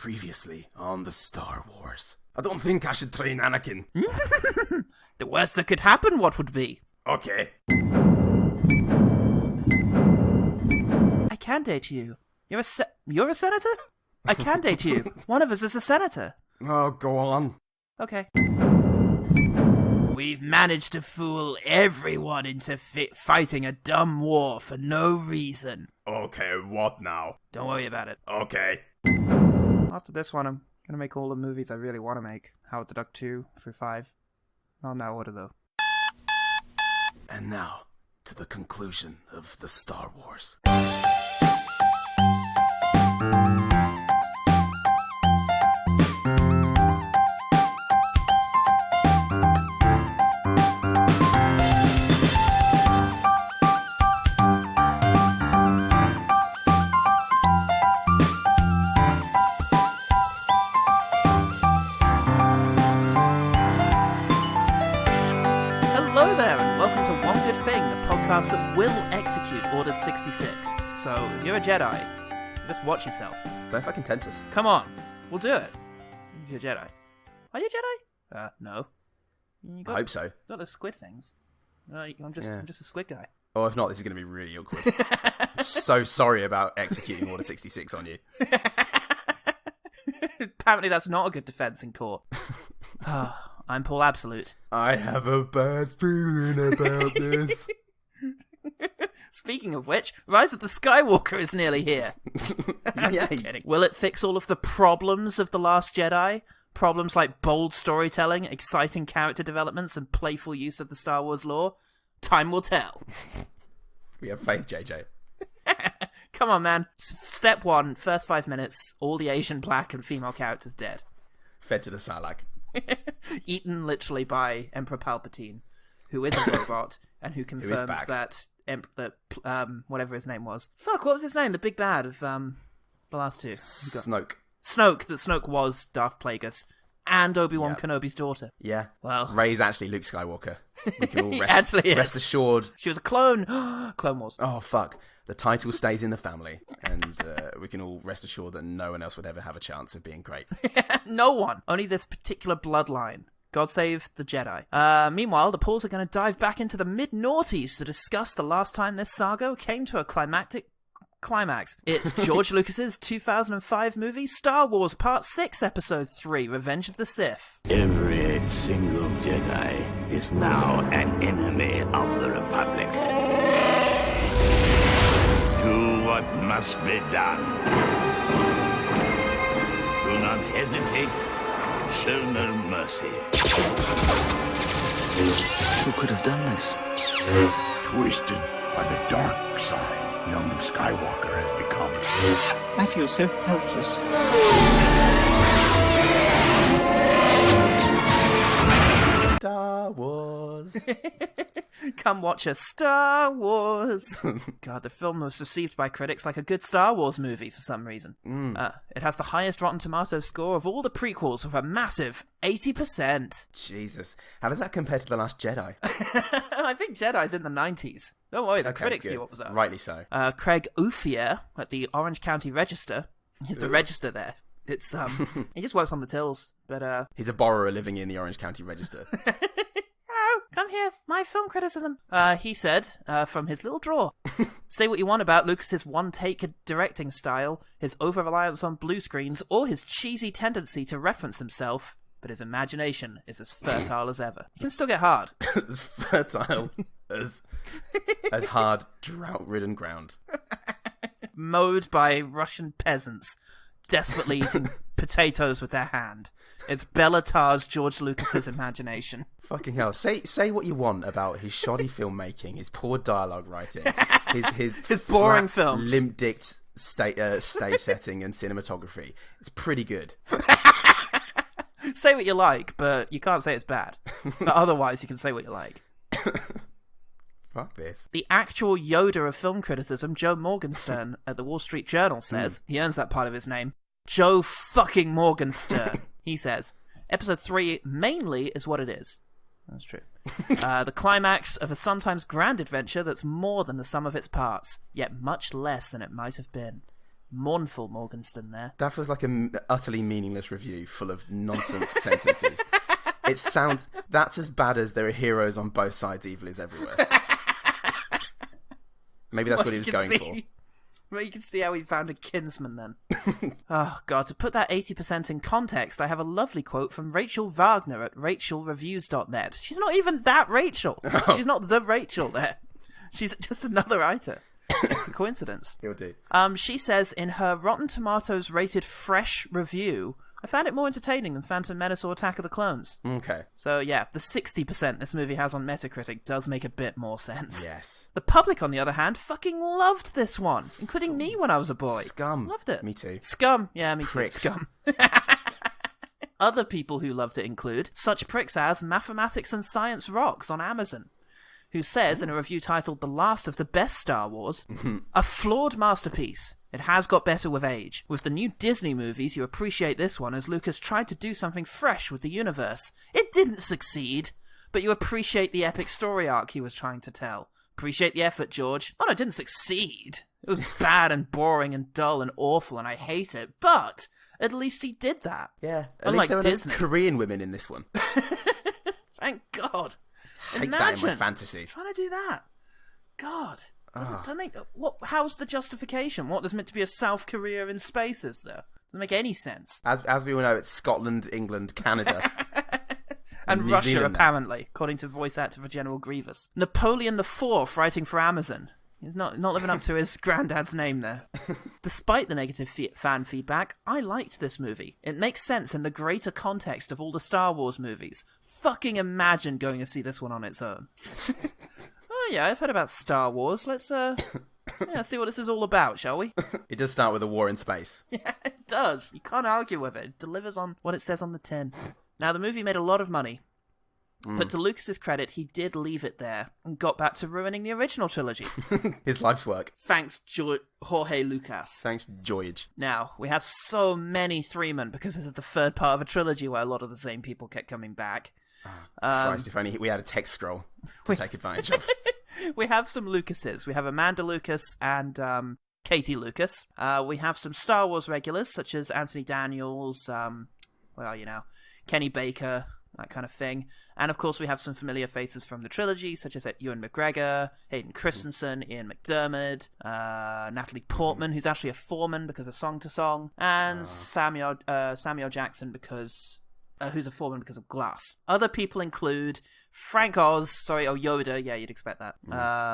Previously on the Star Wars. I don't think I should train Anakin. The worst that could happen, what would be? Okay. I can date you. You're a senator? I can date you. One of us is a senator. Oh, go on. Okay. We've managed to fool everyone into fighting a dumb war for no reason. Okay, what now? Don't worry about it. Okay. After this one, I'm gonna make all the movies I really want to make. Howard the Duck 2 through 5. Not in that order, though. And now, to the conclusion of the Star Wars. That will execute Order 66. So, if you're a Jedi, just watch yourself. Don't fucking tempt us. Come on, we'll do it. If you're a Jedi. Are you a Jedi? No. I hope so. You got the squid things. I'm just a squid guy. Oh, if not, this is going to be really awkward. I'm so sorry about executing Order 66 on you. Apparently that's not a good defense in court. I'm Paul Absolute. I have a bad feeling about this. Speaking of which, Rise of the Skywalker is nearly here. I'm just kidding. Will it fix all of the problems of The Last Jedi? Problems like bold storytelling, exciting character developments, and playful use of the Star Wars lore? Time will tell. We have faith, JJ. Come on, man. Step 1, first 5 minutes, all the Asian black and female characters dead. Fed to the Sarlacc. Eaten literally by Emperor Palpatine, who is a robot, and who confirms that whatever his name was. Fuck, what was his name? The big bad of the last two. Snoke. That Snoke was Darth Plagueis and Obi-Wan Kenobi's daughter. Yeah. Well, Rey's actually Luke Skywalker. We can all rest assured. She was a clone. Clone Wars. Oh, fuck. The title stays in the family, and we can all rest assured that no one else would ever have a chance of being great. No one. Only this particular bloodline. God save the Jedi. Meanwhile, the Pauls are going to dive back into the mid-noughties to discuss the last time this saga came to a climactic climax. It's George Lucas's 2005 movie Star Wars Part 6, Episode 3, Revenge of the Sith. Every single Jedi is now an enemy of the Republic. Do what must be done. Do not hesitate. Show no mercy. Who could have done this? Twisted by the dark side, young Skywalker has become. I feel so helpless. Star Wars. Come watch a Star Wars. God, the film was received by critics like a good Star Wars movie for some reason. It has the highest Rotten Tomatoes score of all the prequels with a massive 80%. Jesus. How does that compare to The Last Jedi? I think Jedi's in the 90s. Don't worry, the critics knew what was up. Rightly so. Craig Ouffier at the Orange County Register. He's the register there. It's he just works on the tills, but he's a borrower living in the Orange County Register. Hello, come here, my film criticism. He said, from his little drawer. Say what you want about Lucas's one-take directing style, his over-reliance on blue screens, or his cheesy tendency to reference himself, but his imagination is as fertile as ever. He can still get hard. As fertile as a hard, drought-ridden ground. Mowed by Russian peasants, desperately eating potatoes with their hand. It's Bellatar's George Lucas's imagination. Fucking hell. Say what you want about his shoddy filmmaking, his poor dialogue writing, his boring films, limp-dicked stage setting and cinematography. It's pretty good. Say what you like, but you can't say it's bad. But otherwise, you can say what you like. Fuck this. The actual Yoda of film criticism, Joe Morgenstern, at the Wall Street Journal says, he earns that part of his name, Joe fucking Morgenstern. He says, Episode 3 mainly is what it is. That's true. The climax of a sometimes grand adventure that's more than the sum of its parts, yet much less than it might have been. Mournful Morgenstern there. That feels like an utterly meaningless review full of nonsense sentences. It sounds... That's as bad as there are heroes on both sides, evil is everywhere. Maybe that's what he was going for. Well, you can see how he found a kinsman then. Oh, God. To put that 80% in context, I have a lovely quote from Rachel Wagner at rachelreviews.net. She's not even that Rachel. Oh. She's not the Rachel there. She's just another writer. It's a coincidence. He'll do. She says in her Rotten Tomatoes rated fresh review, I found it more entertaining than Phantom Menace or Attack of the Clones. Okay. So yeah, the 60% this movie has on Metacritic does make a bit more sense. Yes. The public, on the other hand, fucking loved this one, including me when I was a boy. Scum. Loved it. Me too. Scum. Yeah, me Pricks. too. Scum. Other people who loved it include such pricks as Mathematics and Science Rocks on Amazon, who says in a review titled The Last of the Best Star Wars, a flawed masterpiece. It has got better with age. With the new Disney movies, you appreciate this one as Lucas tried to do something fresh with the universe. It didn't succeed, but you appreciate the epic story arc he was trying to tell. Appreciate the effort, George. Oh no, it didn't succeed. It was bad and boring and dull and awful and I hate it, but at least he did that. Yeah, at Unlike least there were Disney. no Korean women in this one. Thank God. I hate that Imagine in my fantasies. trying to do that. God. Doesn't make, how's the justification? What, there's meant to be a South Korea in space, is there? Doesn't make any sense. As we all know, it's Scotland, England, Canada. And New Russia, Zealand now. apparently, according to voice actor for General Grievous. Napoleon IV writing for Amazon. He's not living up to his granddad's name there. Despite the negative fan feedback, I liked this movie. It makes sense in the greater context of all the Star Wars movies. Fucking imagine going to see this one on its own. Oh yeah, I've heard about Star Wars. Let's see what this is all about, shall we? It does start with a war in space. Yeah, it does. You can't argue with it. It delivers on what it says on the tin. Now, the movie made a lot of money, but to Lucas's credit, he did leave it there and got back to ruining the original trilogy. His life's work. Thanks, Jorge Lucas. Thanks, George. Now, we have so many three-men because this is the third part of a trilogy where a lot of the same people kept coming back. Christ, if only we had a text scroll to take advantage of. We have some Lucases. We have Amanda Lucas and Katie Lucas. We have some Star Wars regulars, such as Anthony Daniels, Kenny Baker, that kind of thing. And of course, we have some familiar faces from the trilogy, such as Ewan McGregor, Hayden Christensen, Ian McDiarmid, Natalie Portman, who's actually a foreman because of Song to Song, and Samuel Jackson who's a foreman because of Glass. Other people include Frank Oz, Yoda, yeah, you'd expect that.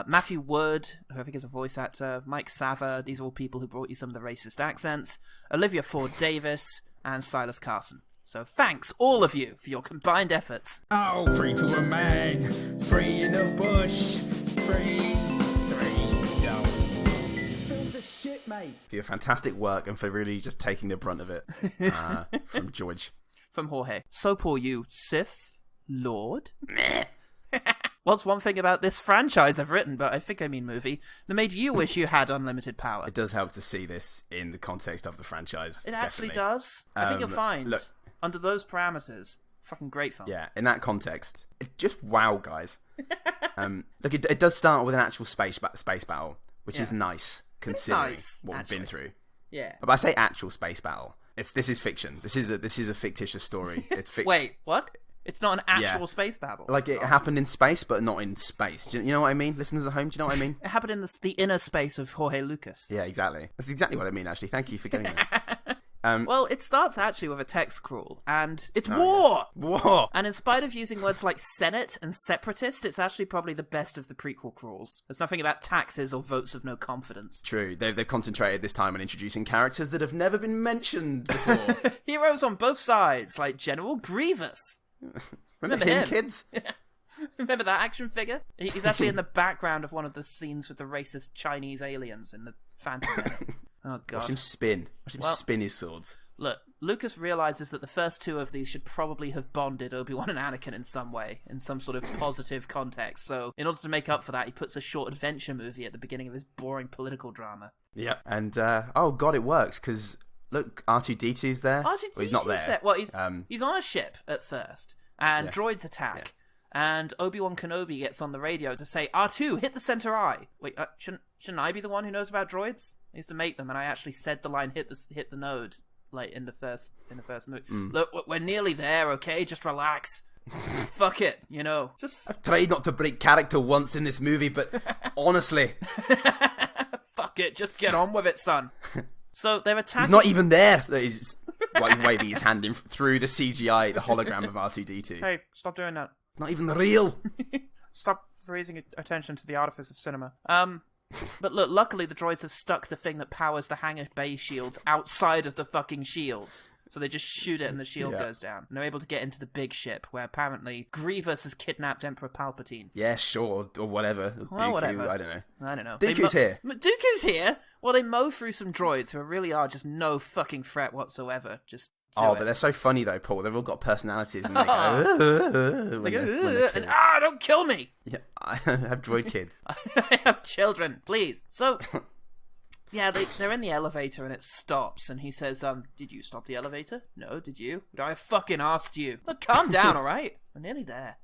Matthew Wood, who I think is a voice actor, Mike Sava, these are all people who brought you some of the racist accents, Olivia Ford Davis, and Silas Carson. So thanks, all of you, for your combined efforts. Oh, free to a man, free in the bush, free, yo. Films are shit, mate. For your fantastic work and for really just taking the brunt of it from George. From Jorge. So poor you, Sith Lord. What's one thing about this franchise I've written, but I think I mean movie, that made you wish you had unlimited power? It does help to see this in the context of the franchise. It actually definitely. does. I think you'll find, look, under those parameters, fucking great film. Yeah, in that context, it just wow, guys. Look, it does start with an actual space battle, which is nice, considering what we've been through. Yeah. But I say actual space battle. This is fiction. This is a fictitious story. It's Wait, what? It's not an actual space battle. Like it happened in space, but not in space. Do you know what I mean? Listeners at home, do you know what I mean? It happened in the inner space of Jorge Lucas. Yeah, exactly. That's exactly what I mean. Actually, thank you for getting that. Well, it starts actually with a text crawl, and it's war! Yeah. War! And in spite of using words like Senate and separatist, it's actually probably the best of the prequel crawls. There's nothing about taxes or votes of no confidence. True. They've concentrated this time on introducing characters that have never been mentioned before. Heroes on both sides, like General Grievous. Remember him, kids? Remember that action figure? He's actually in the background of one of the scenes with the racist Chinese aliens in the Phantom Menace. Oh, God. Watch him spin. Watch him spin his swords. Look, Lucas realizes that the first two of these should probably have bonded Obi-Wan and Anakin in some way, in some sort of positive context. So, in order to make up for that, he puts a short adventure movie at the beginning of his boring political drama. Yep. And, oh, God, it works, because, look, R2-D2's there. R2-D2's he's not there. Well, he's on a ship at first, and droids attack. Yeah. and Obi-Wan Kenobi gets on the radio to say, R2, hit the center eye. Wait, shouldn't I be the one who knows about droids? I used to make them, and I actually said the line, hit the node, like in the first movie. Look, we're nearly there, okay? Just relax. Fuck it, just... I've tried not to break character once in this movie, but honestly... Fuck it, just get on with it, son. So they're attacking... He's not even there. He's waving his hand through the CGI, the hologram of R2-D2. Hey, stop doing that. Not even real. Stop raising attention to the artifice of cinema. But look, luckily the droids have stuck the thing that powers the hangar bay shields outside of the fucking shields. So they just shoot it and the shield goes down. And they're able to get into the big ship, where apparently Grievous has kidnapped Emperor Palpatine. Yeah, sure, or whatever. Well, whatever. I don't know. Dooku's here. Dooku's here? Well, they mow through some droids who really are just no fucking threat whatsoever. Just but they're so funny though, Paul. They've all got personalities and they go... They go, and don't kill me! Yeah, I have droid kids. I have children, please. So... Yeah, they're in the elevator and it stops, and he says, did you stop the elevator? No, did you? But I fucking asked you. Look, calm down, alright? We're nearly there.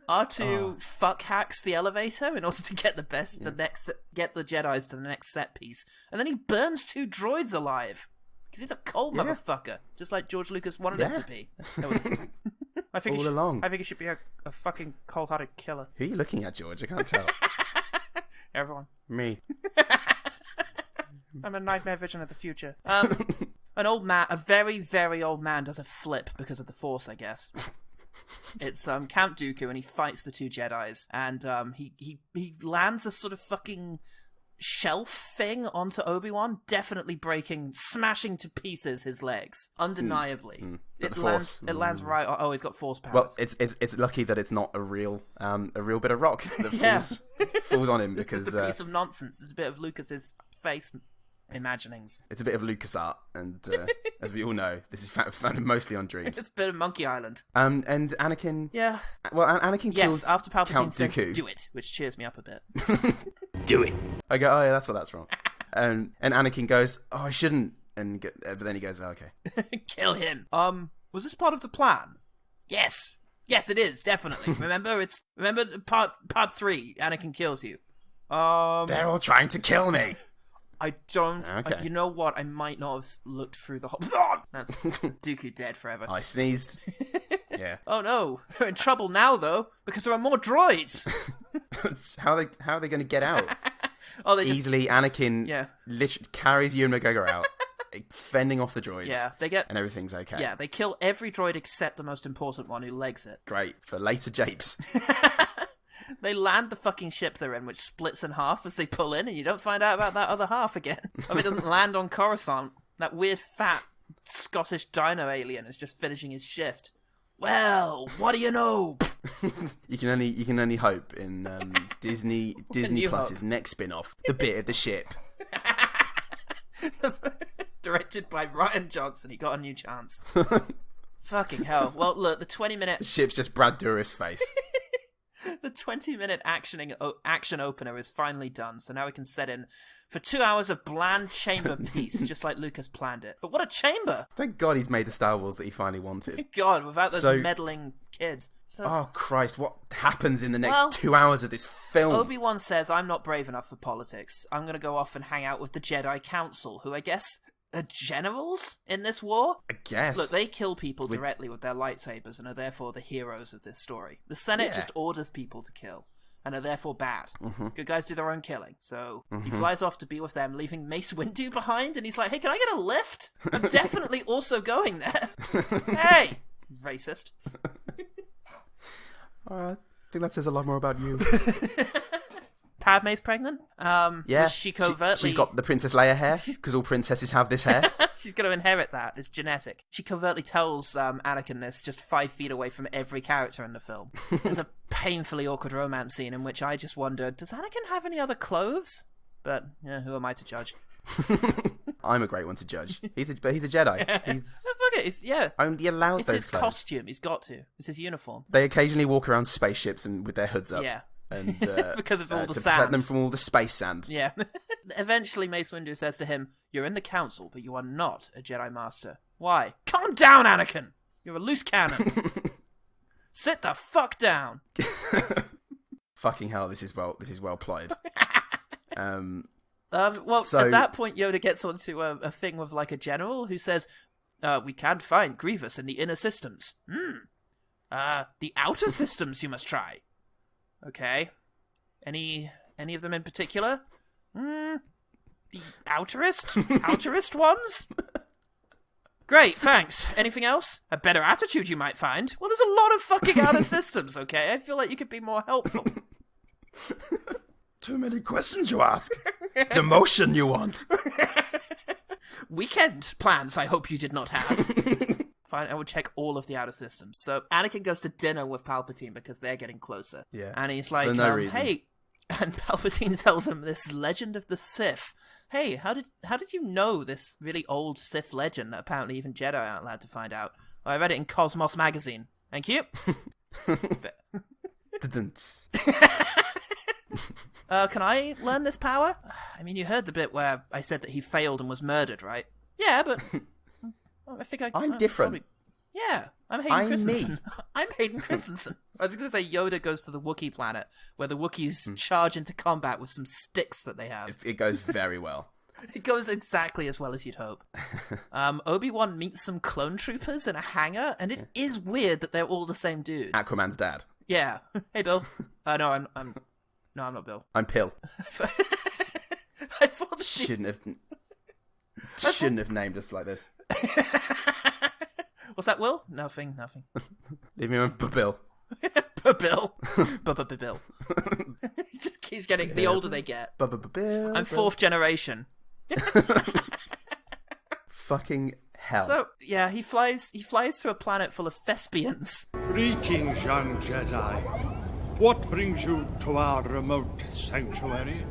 R2 fuck hacks the elevator in order to get get the Jedis to the next set piece, and then he burns 2 droids alive. Because he's a cold motherfucker, just like George Lucas wanted him to be. I think along. I think he should be a fucking cold-hearted killer. Who are you looking at, George? I can't tell. Everyone. Me. I'm a nightmare vision of the future. An old man, a very, very old man, does a flip because of the Force, I guess. It's Count Dooku, and he fights the 2 Jedis, and he lands a sort of fucking shelf thing onto Obi-Wan, definitely smashing to pieces his legs, undeniably. It lands right. Oh, he's got Force powers. Well, it's lucky that it's not a real bit of rock that falls on him, because it's just a piece of nonsense. It's a bit of Lucas's face imaginings. It's a bit of LucasArt, and as we all know, this is founded mostly on dreams. It's a bit of Monkey Island. And Anakin... Yeah. Well, Anakin kills Yes, after Palpatine Count says, Dooku. do it, which cheers me up a bit. Do it. I go, oh yeah, that's wrong. And Anakin goes, oh, I shouldn't. But then he goes, oh, okay. Kill him. Was this part of the plan? Yes. Yes, it is, definitely. Remember part 3, Anakin kills you. They're all trying to kill me. I don't... Okay. You know what? I might not have looked through the whole... That's Dooku dead forever. I sneezed. Yeah. Oh no, they're in trouble now though, because there are more droids. How are they going to get out? Oh, they easily. Anakin literally carries Ewan McGregor out, fending off the droids. Yeah, they get, and everything's okay. Yeah, they kill every droid except the most important one who legs it. Great for later japes. They land the fucking ship they're in, which splits in half as they pull in, and you don't find out about that other half again. It doesn't land on Coruscant. That weird fat Scottish dino alien is just finishing his shift. Well, what do you know? You can only hope in Disney Plus's next spin-off, the bit of the ship. Directed by Rian Johnson, he got a new chance. Fucking hell. Well, look, the 20-minute... The ship's just Brad Dourif's face. The 20-minute action opener is finally done, so now we can set in for 2 hours of bland chamber peace, just like Lucas planned it. But what a chamber! Thank God he's made the Star Wars that he finally wanted. Thank God, without those meddling kids. Oh, Christ, what happens in the next 2 hours of this film? Obi-Wan says, I'm not brave enough for politics. I'm going to go off and hang out with the Jedi Council, who I guess are generals in this war? I guess. Look, they kill people directly with their lightsabers and are therefore the heroes of this story. The Senate just orders people to kill and are therefore bad. Mm-hmm. Good guys do their own killing. So he flies off to be with them, leaving Mace Windu behind, and he's like, hey, can I get a lift? I'm definitely also going there. Hey! Racist. I think that says a lot more about you. Padme's pregnant? Yeah. She covertly... She's got the Princess Leia hair, because all princesses have this hair. She's going to inherit that. It's genetic. She covertly tells Anakin this just 5 feet away from every character in the film. There's a painfully awkward romance scene in which I just wondered, does Anakin have any other clothes? But, who am I to judge? I'm a great one to judge. He's a Jedi. He's... No, fuck it. Only allowed it's those his clothes. Costume. He's got to. It's his uniform. They occasionally walk around spaceships and with their hoods up. Yeah. And, because of all the to sand. protect them from all the space sand. Yeah. Eventually, Mace Windu says to him, you're in the council, but you are not a Jedi Master. Why? Calm down, Anakin! You're a loose cannon. Sit the fuck down. Fucking hell, this is well plotted. Well, at that point, Yoda gets onto a thing with like a general who says, "We can't find Grievous in the inner systems. The outer systems you must try." Okay. Any of them in particular? The outerest ones? Great, thanks. Anything else? A better attitude you might find. Well, there's a lot of fucking outer systems, okay? I feel like you could be more helpful. Too many questions you ask. Demotion you want. Weekend plans I hope you did not have. Fine, I would check all of the outer systems. So Anakin goes to dinner with Palpatine because they're getting closer. Yeah. And he's like, For no reason. hey, and Palpatine tells him this legend of the Sith. Hey, how did you know this really old Sith legend that apparently even Jedi aren't allowed to find out? Well, I read it in Cosmos magazine. Thank you. Can I learn this power? I mean, you heard the bit where I said that he failed and was murdered, right? Yeah, but I think I'm different. Yeah, I'm Hayden Christensen. I'm Hayden Christensen. I was going to say Yoda goes to the Wookiee planet, where the Wookiees charge into combat with some sticks that they have. It goes very well. It goes exactly as well as you'd hope. Obi-Wan meets some clone troopers in a hangar, and it is weird that they're all the same dude. Aquaman's dad. Yeah. Hey, Bill. No, I'm not Bill. I'm Pill. I thought that Shouldn't have named us like this. What's that, Will? Nothing. Leave me alone, Bill. Bill. Bill. Just keeps getting, the older they get. Bill. I'm fourth generation. Fucking hell. So, yeah, he flies to a planet full of thespians. Greetings, young Jedi. What brings you to our remote sanctuary?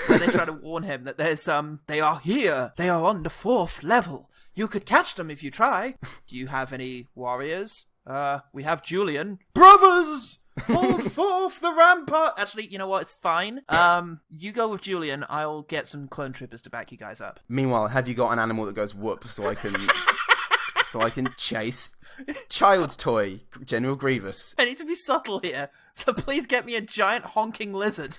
So they try to warn him that there's they are here. They are on the 4th level. You could catch them if you try. Do you have any warriors? We have Julian. Brothers! Hold forth the rampart! Actually, you know what? It's fine. You go with Julian. I'll get some clone troopers to back you guys up. Meanwhile, have you got an animal that goes whoop so I can chase? Child's toy, General Grievous. I need to be subtle here, so please get me a giant honking lizard.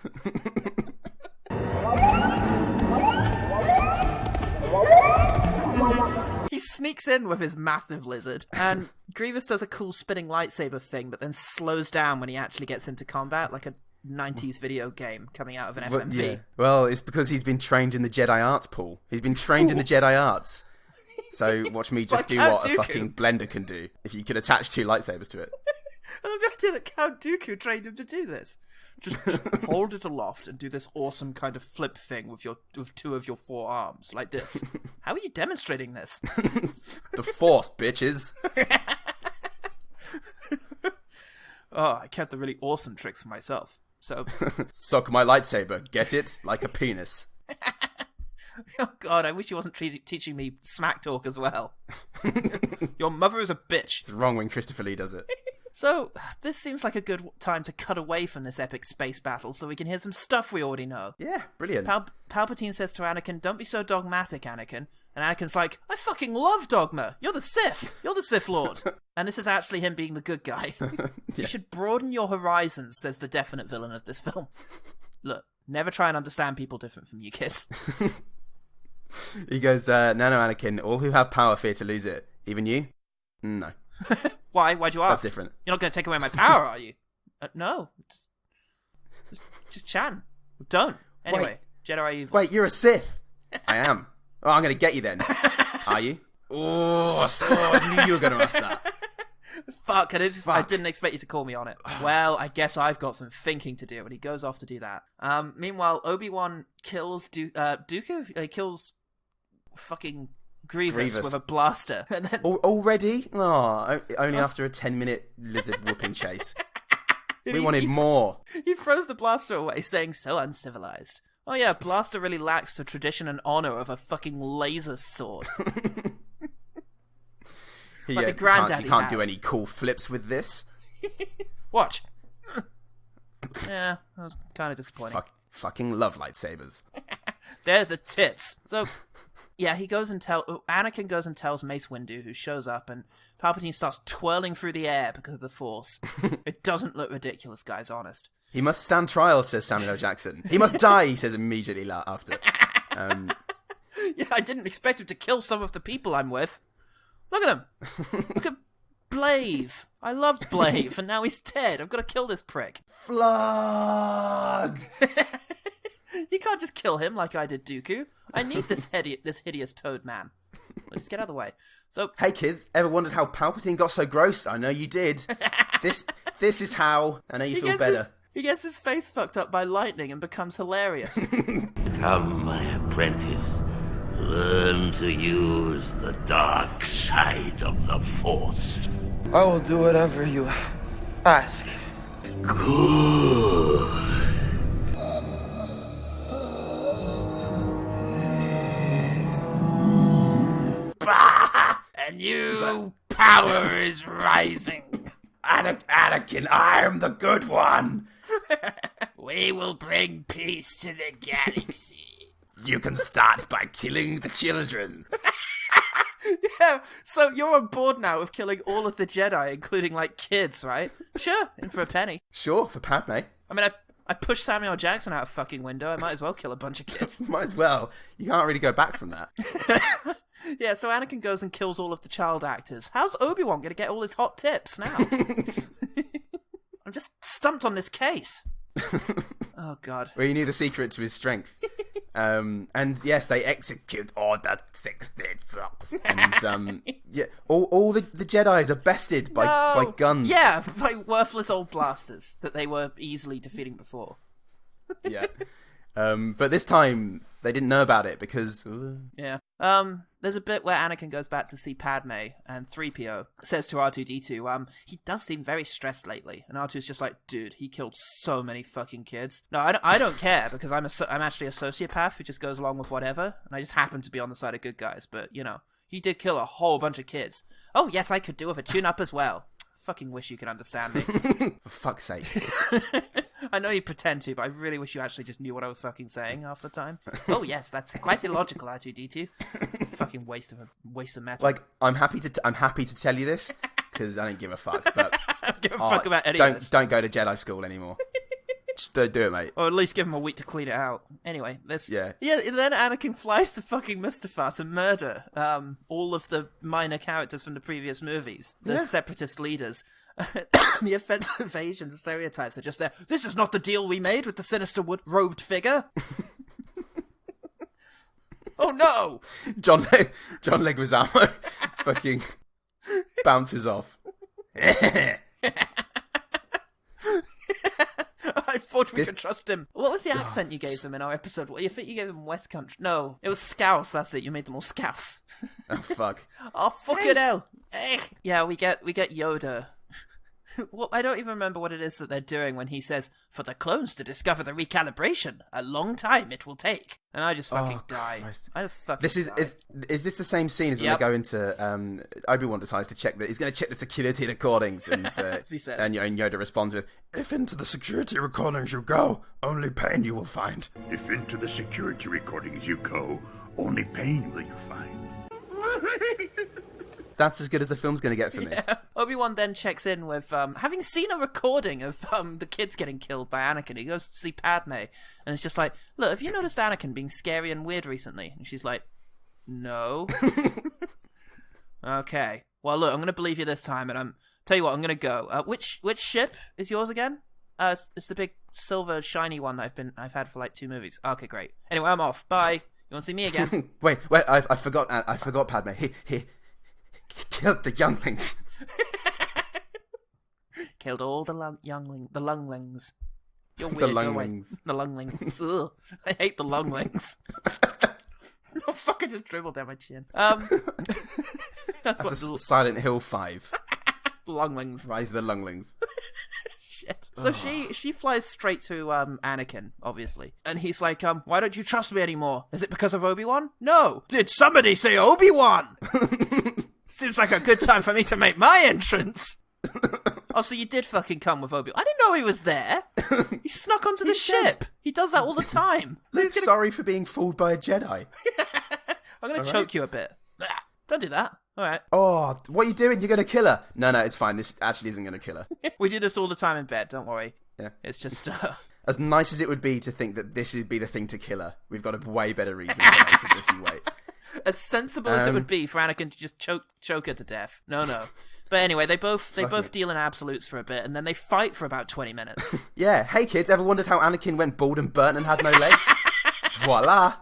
He sneaks in with his massive lizard, and Grievous does a cool spinning lightsaber thing, but then slows down when he actually gets into combat, like a 90s video game coming out of an FMV. Yeah. Well, it's because he's been trained in the Jedi arts pool. He's been trained in the Jedi arts. So watch me just do what a fucking blender can do, if you could attach 2 lightsabers to it. I love the idea that Count Dooku trained him to do this. Just hold it aloft and do this awesome kind of flip thing with 2 of your 4 arms, like this. How are you demonstrating this? The Force, bitches. Oh, I kept the really awesome tricks for myself. So, suck my lightsaber. Get it? Like a penis. Oh God, I wish you wasn't teaching me smack talk as well. Your mother is a bitch. It's wrong when Christopher Lee does it. So, this seems like a good time to cut away from this epic space battle so we can hear some stuff we already know. Yeah, brilliant. Palpatine says to Anakin, "Don't be so dogmatic, Anakin." And Anakin's like, "I fucking love dogma. You're the Sith. You're the Sith Lord." And this is actually him being the good guy. Yeah. You should broaden your horizons, says the definite villain of this film. Look, never try and understand people different from you kids. He goes, no, Anakin, all who have power fear to lose it. Even you? No. Why? Why'd you ask? That's different. You're not going to take away my power, are you? No. Just chatting. Don't. Anyway, Jedi are evil. Wait, you're a Sith. I am. Oh, I'm going to get you then. Are you? Oh, I knew you were going to ask that. Fuck, I didn't expect you to call me on it. Well, I guess I've got some thinking to do, and he goes off to do that. Meanwhile, Obi-Wan kills Dooku. He kills fucking Grievous with a blaster. And then... Already? Oh, only after a 10-minute lizard whooping chase. We wanted more. He throws the blaster away, saying, "So uncivilized." Oh yeah, blaster really lacks the tradition and honor of a fucking laser sword. Like the granddaddy you can't do any cool flips with this. Watch. Yeah, that was kind of disappointing. Fucking love lightsabers. They're the tits. So, yeah, Anakin goes and tells Mace Windu, who shows up, and Palpatine starts twirling through the air because of the Force. It doesn't look ridiculous, guys, honest. He must stand trial, says Samuel L. Jackson. He must die, he says immediately after. Yeah, I didn't expect him to kill some of the people I'm with. Look at him. Look at Blaive. I loved Blaive, and now he's dead. I've got to kill this prick. Flog! You can't just kill him like I did Dooku. I need this hideous toad man. Well, just get out of the way. So, hey kids, ever wondered how Palpatine got so gross? I know you did. This is how. I know you feel better. He gets his face fucked up by lightning and becomes hilarious. Come, my apprentice. Learn to use the dark side of the Force. I will do whatever you ask. Good. A new power is rising. Anakin, I am the good one. We will bring peace to the galaxy. You can start by killing the children. Yeah, so you're on board now with killing all of the Jedi, including, like, kids, right? Sure, in for a penny. Sure, for Padme. I mean, I pushed Samuel L. Jackson out a fucking window. I might as well kill a bunch of kids. Might as well. You can't really go back from that. Yeah, so Anakin goes and kills all of the child actors. How's Obi-Wan going to get all his hot tips now? I'm just stumped on this case. Oh, God. Well, you knew the secret to his strength. And yes, they execute Order 66. And yeah, all the Jedis are bested by guns. Yeah, by worthless old blasters that they were easily defeating before. Yeah. But this time they didn't know about it because yeah. There's a bit where Anakin goes back to see Padme, and 3PO says to R2-D2, he does seem very stressed lately. And R2's just like, dude, he killed so many fucking kids. No, I don't care, because I'm actually a sociopath who just goes along with whatever, and I just happen to be on the side of good guys. But, you know, he did kill a whole bunch of kids. Oh, yes, I could do with a tune-up as well. Fucking wish you could understand me. For fuck's sake. I know you pretend to, but I really wish you actually just knew what I was fucking saying half the time. Oh yes, that's quite illogical, R2-D2. Fucking waste of metal. Like, I'm happy to tell you this because I don't give a fuck. But I don't give a fuck about any of this. Don't go to Jedi school anymore. Just don't do it, mate. Or at least give him a week to clean it out. Anyway, Yeah. Then Anakin flies to fucking Mustafar to murder all of the minor characters from the previous movies, the separatist leaders. The offensive Asian stereotypes are just there. This is not the deal we made with the sinister robed figure. Oh no! John Leguizamo fucking bounces off. I thought we could trust him. What was the accent you gave them in our episode? You think you gave them West Country? No, it was Scouse. That's it. You made them all Scouse. Oh fuck! Oh fucking hell! Yeah, we get Yoda. Well, I don't even remember what it is that they're doing when he says, "For the clones to discover the recalibration, a long time it will take." And I just fucking die. Christ. I just fucking. Is this the same scene as when they go into Obi-Wan decides to check that he's going to check the security recordings and he says. And Yoda responds with, "If into the security recordings you go, only pain you will find." If into the security recordings you go, only pain will you find. That's as good as the film's going to get for me. Yeah. Obi-Wan then checks in with, having seen a recording of the kids getting killed by Anakin, he goes to see Padme, and it's just like, look, have you noticed Anakin being scary and weird recently? And she's like, no. Okay. Well, look, I'm going to believe you this time, and tell you what, I'm going to go. Which ship is yours again? It's the big silver shiny one that I've had for like 2 movies. Okay, great. Anyway, I'm off. Bye. You want to see me again? wait, I forgot Padme. He killed the younglings. Killed all the lunglings. You're weird. The lunglings. The lunglings. Ugh. I hate the lunglings. Oh fuck! I just dribbled down my chin. That's a Silent Hill 5. Lunglings. Rise of the Lunglings. Shit. So she flies straight to Anakin, obviously, and he's like, "Why don't you trust me anymore? Is it because of Obi-Wan? No. Did somebody say Obi-Wan? Seems like a good time for me to make my entrance." Oh, so you did fucking come with Obi-Wan. I didn't know he was there. He snuck onto the ship. He does that all the time. Luke's sorry for being fooled by a Jedi. I'm going to choke you a bit. Don't do that. All right. Oh, what are you doing? You're going to kill her. No, it's fine. This actually isn't going to kill her. We do this all the time in bed. Don't worry. Yeah. It's just... As nice as it would be to think that this would be the thing to kill her, we've got a way better reason for her to just wait. As sensible as it would be for Anakin to just choke her to death. No. But anyway, they both deal in absolutes for a bit, and then they fight for about 20 minutes. Yeah. Hey, kids, ever wondered how Anakin went bald and burnt and had no legs? Voila.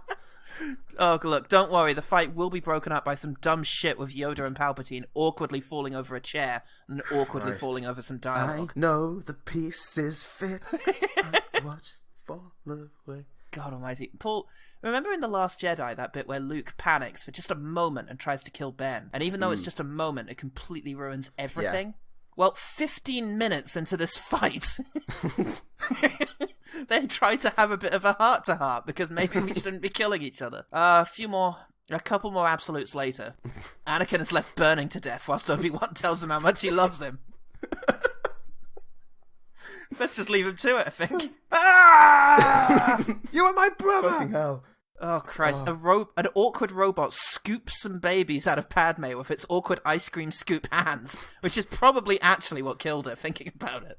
Oh, look, don't worry. The fight will be broken up by some dumb shit with Yoda and Palpatine awkwardly falling over a chair and awkwardly falling over some dialogue. I know the pieces fit. I watch fall away. God almighty. Paul, remember in The Last Jedi, that bit where Luke panics for just a moment and tries to kill Ben? And even though it's just a moment, it completely ruins everything? Yeah. Well, 15 minutes into this fight... They try to have a bit of a heart-to-heart because maybe we shouldn't be killing each other. A couple more absolutes later, Anakin is left burning to death whilst Obi-Wan tells him how much he loves him. Let's just leave him to it, I think. You are my brother! Fucking hell. Oh, Christ. An awkward robot scoops some babies out of Padme with its awkward ice cream scoop hands, which is probably actually what killed her, thinking about it.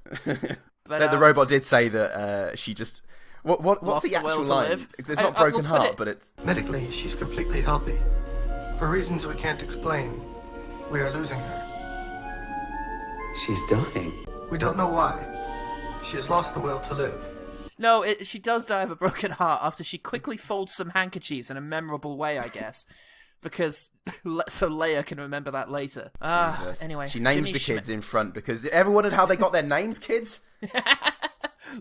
But, the robot did say that she just... What's the actual line? It's not broken heart, but it's... Medically, she's completely healthy. For reasons we can't explain, we are losing her. She's dying. We don't know why. She has lost the will to live. No, she does die of a broken heart after she quickly folds some handkerchiefs in a memorable way, I guess. Because so Leia can remember that later. Anyway, she names Jimmy the kids in front because ever wondered how they got their names, kids?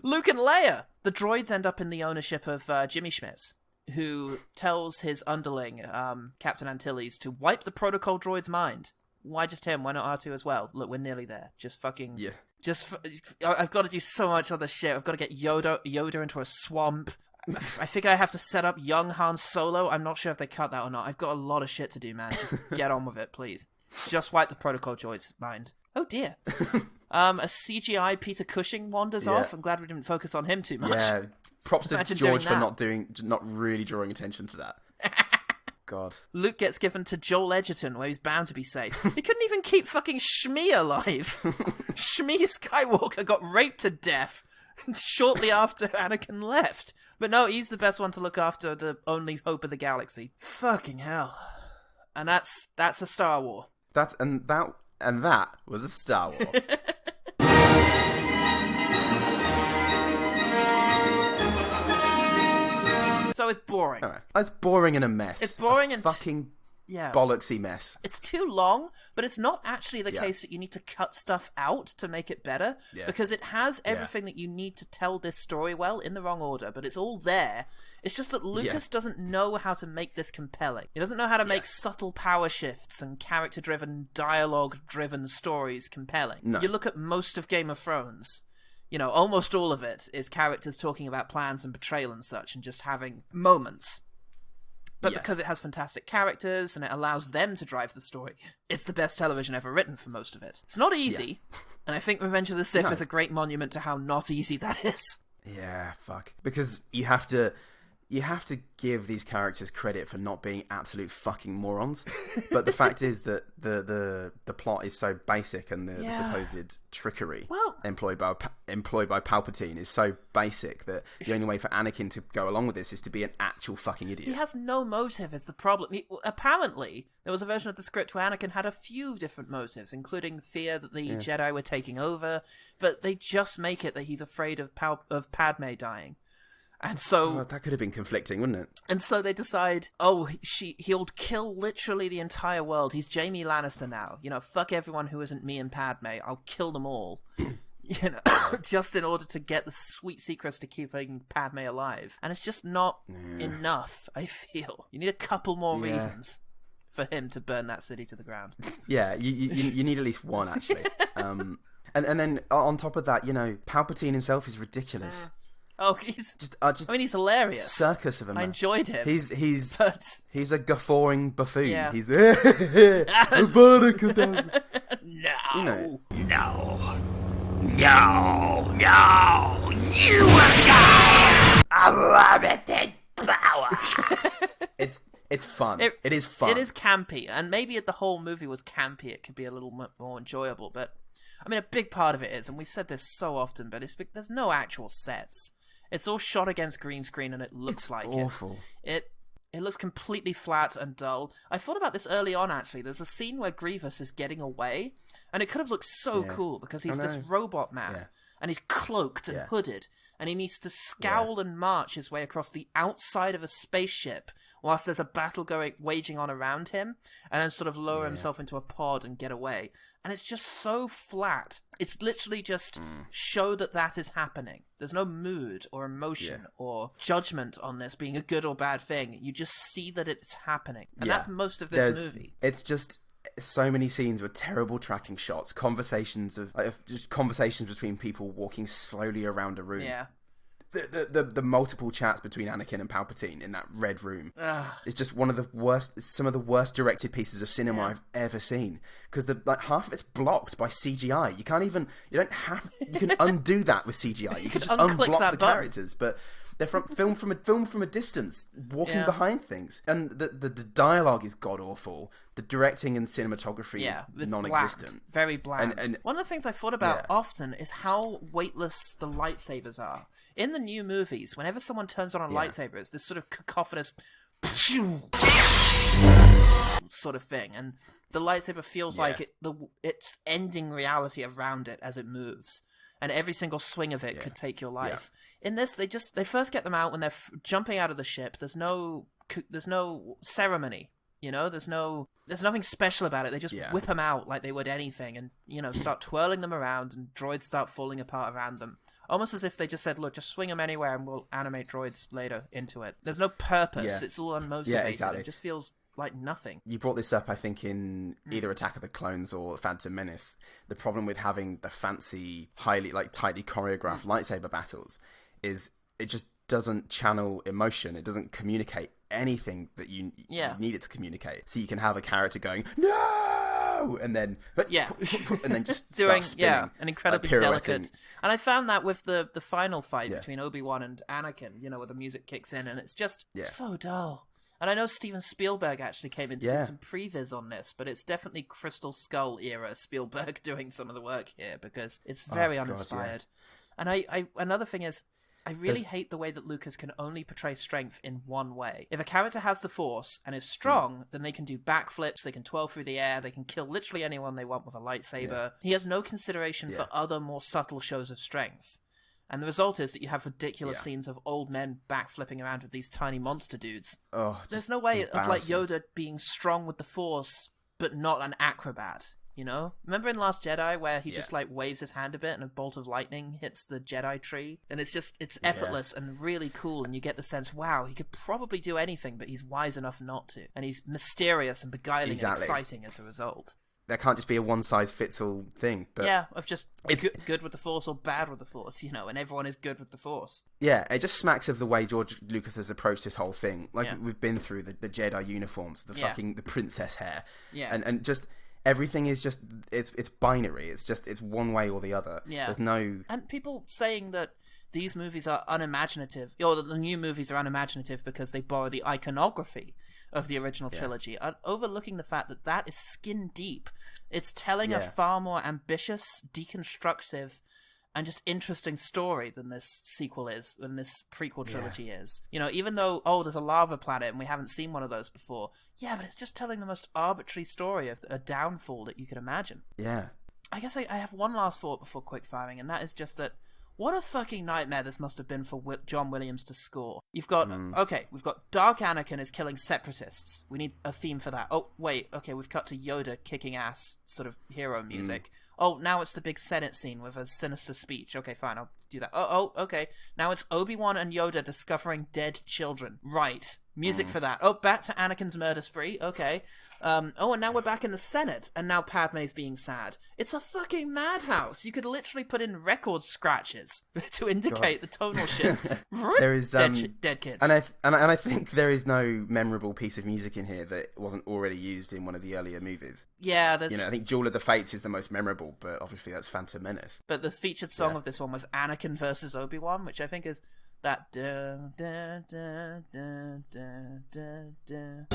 Luke and Leia. The droids end up in the ownership of Jimmy Schmitz, who tells his underling, Captain Antilles, to wipe the protocol droid's mind. Why just him? Why not R2 as well? Look, we're nearly there. Just fucking... Yeah. I've got to do so much other shit. I've got to get Yoda into a swamp. I think I have to set up young Han Solo. I'm not sure if they cut that or not. I've got a lot of shit to do, man. Just get on with it, please. Just wipe the protocol droid's mind. Oh, dear. A CGI Peter Cushing wanders off. I'm glad we didn't focus on him too much. Yeah, props to George for not really drawing attention to that. God. Luke gets given to Joel Edgerton, where he's bound to be safe. He couldn't even keep fucking Shmi alive. Shmi Skywalker got raped to death shortly after Anakin left. But no, he's the best one to look after the only hope of the galaxy. Fucking hell. And that's a Star War. That was a Star War. So it's boring. All right. It's boring and a mess. It's boring and fucking bollocksy mess. It's too long, but it's not actually the case that you need to cut stuff out to make it better, because it has everything that you need to tell this story well in the wrong order, but it's all there. It's just that Lucas doesn't know how to make this compelling. He doesn't know how to make subtle power shifts and character-driven, dialogue-driven stories compelling. No. You look at most of Game of Thrones, you know, almost all of it is characters talking about plans and betrayal and such, and just having moments. But because it has fantastic characters and it allows them to drive the story, it's the best television ever written for most of it. It's not easy, and I think Revenge of the Sith is a great monument to how not easy that is. Yeah, fuck. Because you have to give these characters credit for not being absolute fucking morons. But the fact is that the plot is so basic, and the supposed trickery employed by Palpatine is so basic that the only way for Anakin to go along with this is to be an actual fucking idiot. He has no motive is the problem. Apparently, there was a version of the script where Anakin had a few different motives, including fear that the Jedi were taking over, but they just make it that he's afraid of Padme dying. And so that could have been conflicting, wouldn't it? And so they decide, he'll kill literally the entire world. He's Jaime Lannister now. You know, fuck everyone who isn't me and Padme. I'll kill them all. You know, just in order to get the sweet secrets to keeping Padme alive. And it's just not enough, I feel. You need a couple more reasons for him to burn that city to the ground. Yeah, you need at least one, actually. And then on top of that, you know, Palpatine himself is ridiculous. Oh, he's he's hilarious. Circus of a man. I enjoyed him. He's a guffawing buffoon. Yeah. He's No. You will die. unlimited power. It's fun. It is fun. It is campy, and maybe if the whole movie was campy, it could be a little more enjoyable. But I mean, a big part of it is, and we've said this so often, but there's no actual sets. It's all shot against green screen, and it looks like awful. It looks completely flat and dull. I thought about this early on, actually. There's a scene where Grievous is getting away, and it could have looked so cool because he's this robot man, and he's cloaked and hooded, and he needs to scowl and march his way across the outside of a spaceship whilst there's a battle waging on around him, and then sort of lower himself into a pod and get away. And it's just so flat. It's literally just show that is happening. There's no mood or emotion or judgment on this being a good or bad thing. You just see that it's happening. And that's most of this movie. It's just so many scenes with terrible tracking shots, conversations between people walking slowly around a room. Yeah. The multiple chats between Anakin and Palpatine in that red room is just some of the worst directed pieces of cinema I've ever seen, because half of it's blocked by CGI. You can undo that with CGI. You can just unblock the characters, but they're filmed from a distance, walking behind things, and the dialogue is god awful. The directing and cinematography is non-existent, bland, very bland. And one of the things I thought about often is how weightless the lightsabers are. In the new movies, whenever someone turns on a lightsaber, it's this sort of cacophonous sort of thing, and the lightsaber feels like it's ending reality around it as it moves, and every single swing of it could take your life. In this, they first get them out when they're jumping out of the ship. There's no ceremony. You know, there's nothing special about it. They just whip them out like they would anything, and start twirling them around, and droids start falling apart around them. Almost as if they just said, look, just swing them anywhere and we'll animate droids later into it. There's no purpose. Yeah. It's all unmotivated. Yeah, exactly. It just feels like nothing. You brought this up, I think, in either Attack of the Clones or Phantom Menace. The problem with having the fancy, tightly choreographed lightsaber battles is it just doesn't channel emotion. It doesn't communicate anything that you need it to communicate. So you can have a character going, no! And then just doing spinning, an incredibly delicate. And I found that with the final fight between Obi-Wan and Anakin, where the music kicks in, and it's just so dull. And I know Steven Spielberg actually came in to do some previs on this, but it's definitely Crystal Skull era Spielberg doing some of the work here, because it's very uninspired. And another thing is, I really hate the way that Lucas can only portray strength in one way. If a character has the Force and is strong, then they can do backflips, they can twirl through the air, they can kill literally anyone they want with a lightsaber. Yeah. He has no consideration for other more subtle shows of strength. And the result is that you have ridiculous scenes of old men backflipping around with these tiny monster dudes. Oh, there's no way of Yoda being strong with the Force, but not an acrobat. Remember in Last Jedi where he just waves his hand a bit and a bolt of lightning hits the Jedi tree, and it's effortless and really cool, and you get the sense, wow, he could probably do anything, but he's wise enough not to, and he's mysterious and beguiling and exciting as a result. There can't just be a one-size-fits-all thing. But of just good with the Force or bad with the Force, and everyone is good with the Force. Yeah, it just smacks of the way George Lucas has approached this whole thing. We've been through the Jedi uniforms, the princess hair, and just... Everything is just it's binary. It's one way or the other. Yeah. There's no. And people saying that these movies are unimaginative, or that the new movies are unimaginative because they borrow the iconography of the original trilogy, are overlooking the fact that is skin deep. It's telling a far more ambitious, deconstructive, and just interesting story than this sequel is, than this prequel trilogy is. Even though, there's a lava planet and we haven't seen one of those before. Yeah, but it's just telling the most arbitrary story of a downfall that you could imagine. Yeah. I guess I have one last thought before quick firing, and that is just that what a fucking nightmare this must have been for John Williams to score. You've got, we've got Dark Anakin is killing separatists. We need a theme for that. Oh, wait, okay, we've cut to Yoda kicking ass sort of hero music. Oh, now it's the big Senate scene with a sinister speech. Okay, fine, I'll do that. Oh, okay. Now it's Obi-Wan and Yoda discovering dead children. Right. Music for that. Oh, back to Anakin's murder spree. Okay. And now we're back in the Senate, and now Padme's being sad. It's a fucking madhouse. You could literally put in record scratches to indicate the tonal shift. There is dead kids. And I think there is no memorable piece of music in here that wasn't already used in one of the earlier movies. Yeah, there's... I think Duel of the Fates is the most memorable, but obviously that's Phantom Menace. But the featured song of this one was Anakin versus Obi-Wan, which I think is That dun, dun, dun, dun, dun, dun, dun.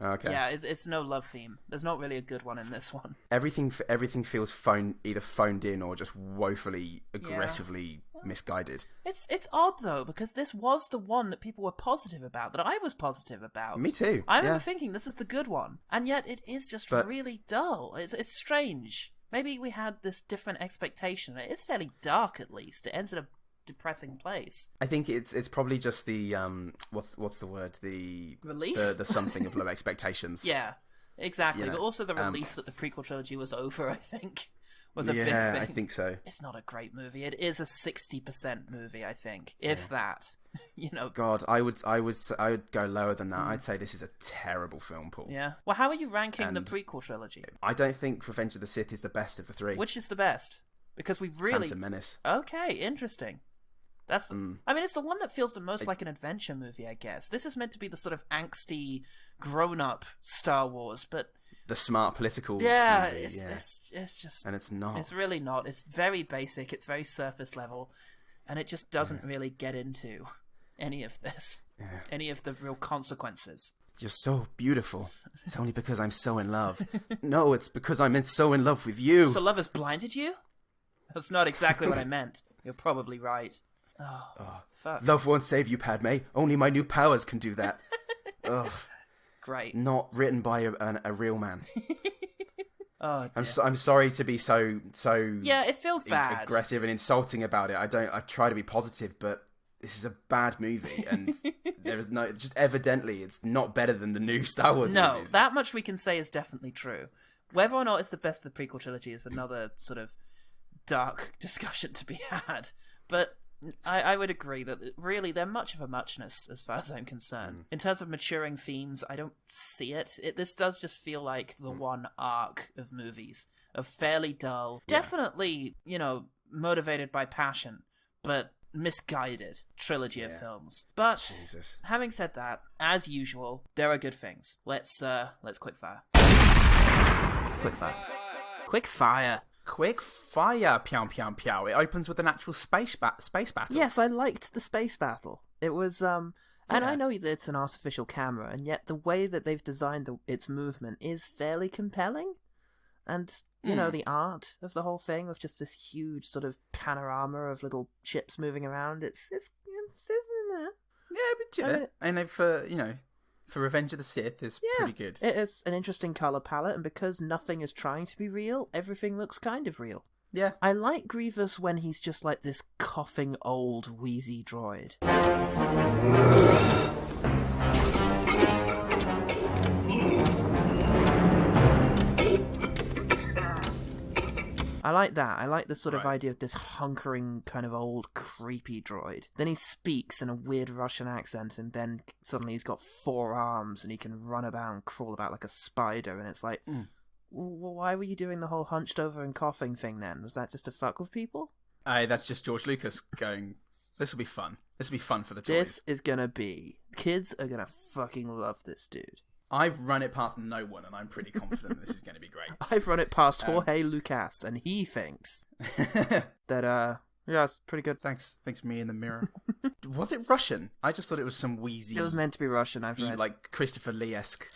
Okay. Yeah, it's no love theme. There's not really a good one in this one. Everything feels either phoned in or just woefully aggressively misguided. It's odd though, because this was the one that people were positive about, that I was positive about. Me too. I remember thinking this is the good one, and yet it is just really dull. It's strange. Maybe we had this different expectation. It is fairly dark, at least. It ends in a depressing place. I think it's probably just the what's the word, the relief, the something of low expectations. Yeah, exactly. You know, but also the relief that the prequel trilogy was over, I think, was a big thing. Yeah, I think so. It's not a great movie. It is a 60% movie, I think, if that. You know. God, I would go lower than that. I'd say this is a terrible film, Paul. Yeah. Well, how are you ranking the prequel trilogy? I don't think Revenge of the Sith is the best of the three. Which is the best? Because we really Phantom Menace. Okay, interesting. That's I mean, it's the one that feels the most like an adventure movie, I guess. This is meant to be the sort of angsty, grown-up Star Wars, but the smart political movie, it's just... And it's not. It's really not. It's very basic, it's very surface level, and it just doesn't really get into any of this. Yeah. Any of the real consequences. You're so beautiful. It's only because I'm so in love. No, it's because I'm so in love with you. So love has blinded you? That's not exactly what I meant. You're probably right. Oh, fuck. Love won't save you, Padme. Only my new powers can do that. Ugh. Great. Not written by a real man. Oh, dear. I'm sorry to be so yeah, it feels bad, aggressive and insulting about it. I try to be positive, but this is a bad movie, and there is just evidently it's not better than the new Star Wars movies. No, that much we can say is definitely true. Whether or not it's the best of the prequel trilogy is another sort of dark discussion to be had, but I would agree that really they're much of a muchness as far as I'm concerned. In terms of maturing themes, I don't see it. This does just feel like the one arc of movies, of fairly dull, definitely, motivated by passion, but misguided trilogy of films. But Jesus. Having said that, as usual, there are good things. Let's quick fire. Quick fire. Quick fire, pew pew pew. It opens with an actual space battle. Yes, I liked the space battle. It was, and I know that it's an artificial camera, and yet the way that they've designed its movement is fairly compelling. And, the art of the whole thing, with just this huge sort of panorama of little ships moving around, it's Yeah, but and for Revenge of the Sith is pretty good. It is an interesting colour palette, and because nothing is trying to be real, everything looks kind of real. Yeah. I like Grievous when he's just like this coughing old wheezy droid. I like that. I like the sort of idea of this hunkering kind of old creepy droid. Then he speaks in a weird Russian accent, and then suddenly he's got 4 arms and he can run about and crawl about like a spider, and it's like, well, why were you doing the whole hunched over and coughing thing then? Was that just to fuck with people? That's just George Lucas going, this will be fun. This will be fun for the toys. This is gonna be... Kids are gonna fucking love this dude. I've run it past no one, and I'm pretty confident this is going to be great. I've run it past Jorge Lucas, and he thinks that, it's pretty good. Thanks, me in the mirror. Was it Russian? I just thought it was some wheezy... It was meant to be Russian, I've read. Like Christopher Lee-esque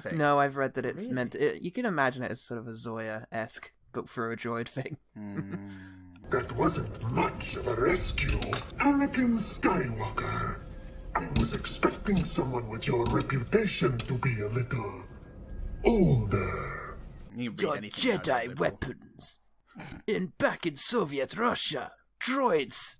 thing. No, I've read that it's meant to... You can imagine it as sort of a Zoya-esque, but for a droid thing. That wasn't much of a rescue, Anakin Skywalker. I was expecting someone with your reputation to be a little older. Your Jedi weapons. Back in Soviet Russia, droids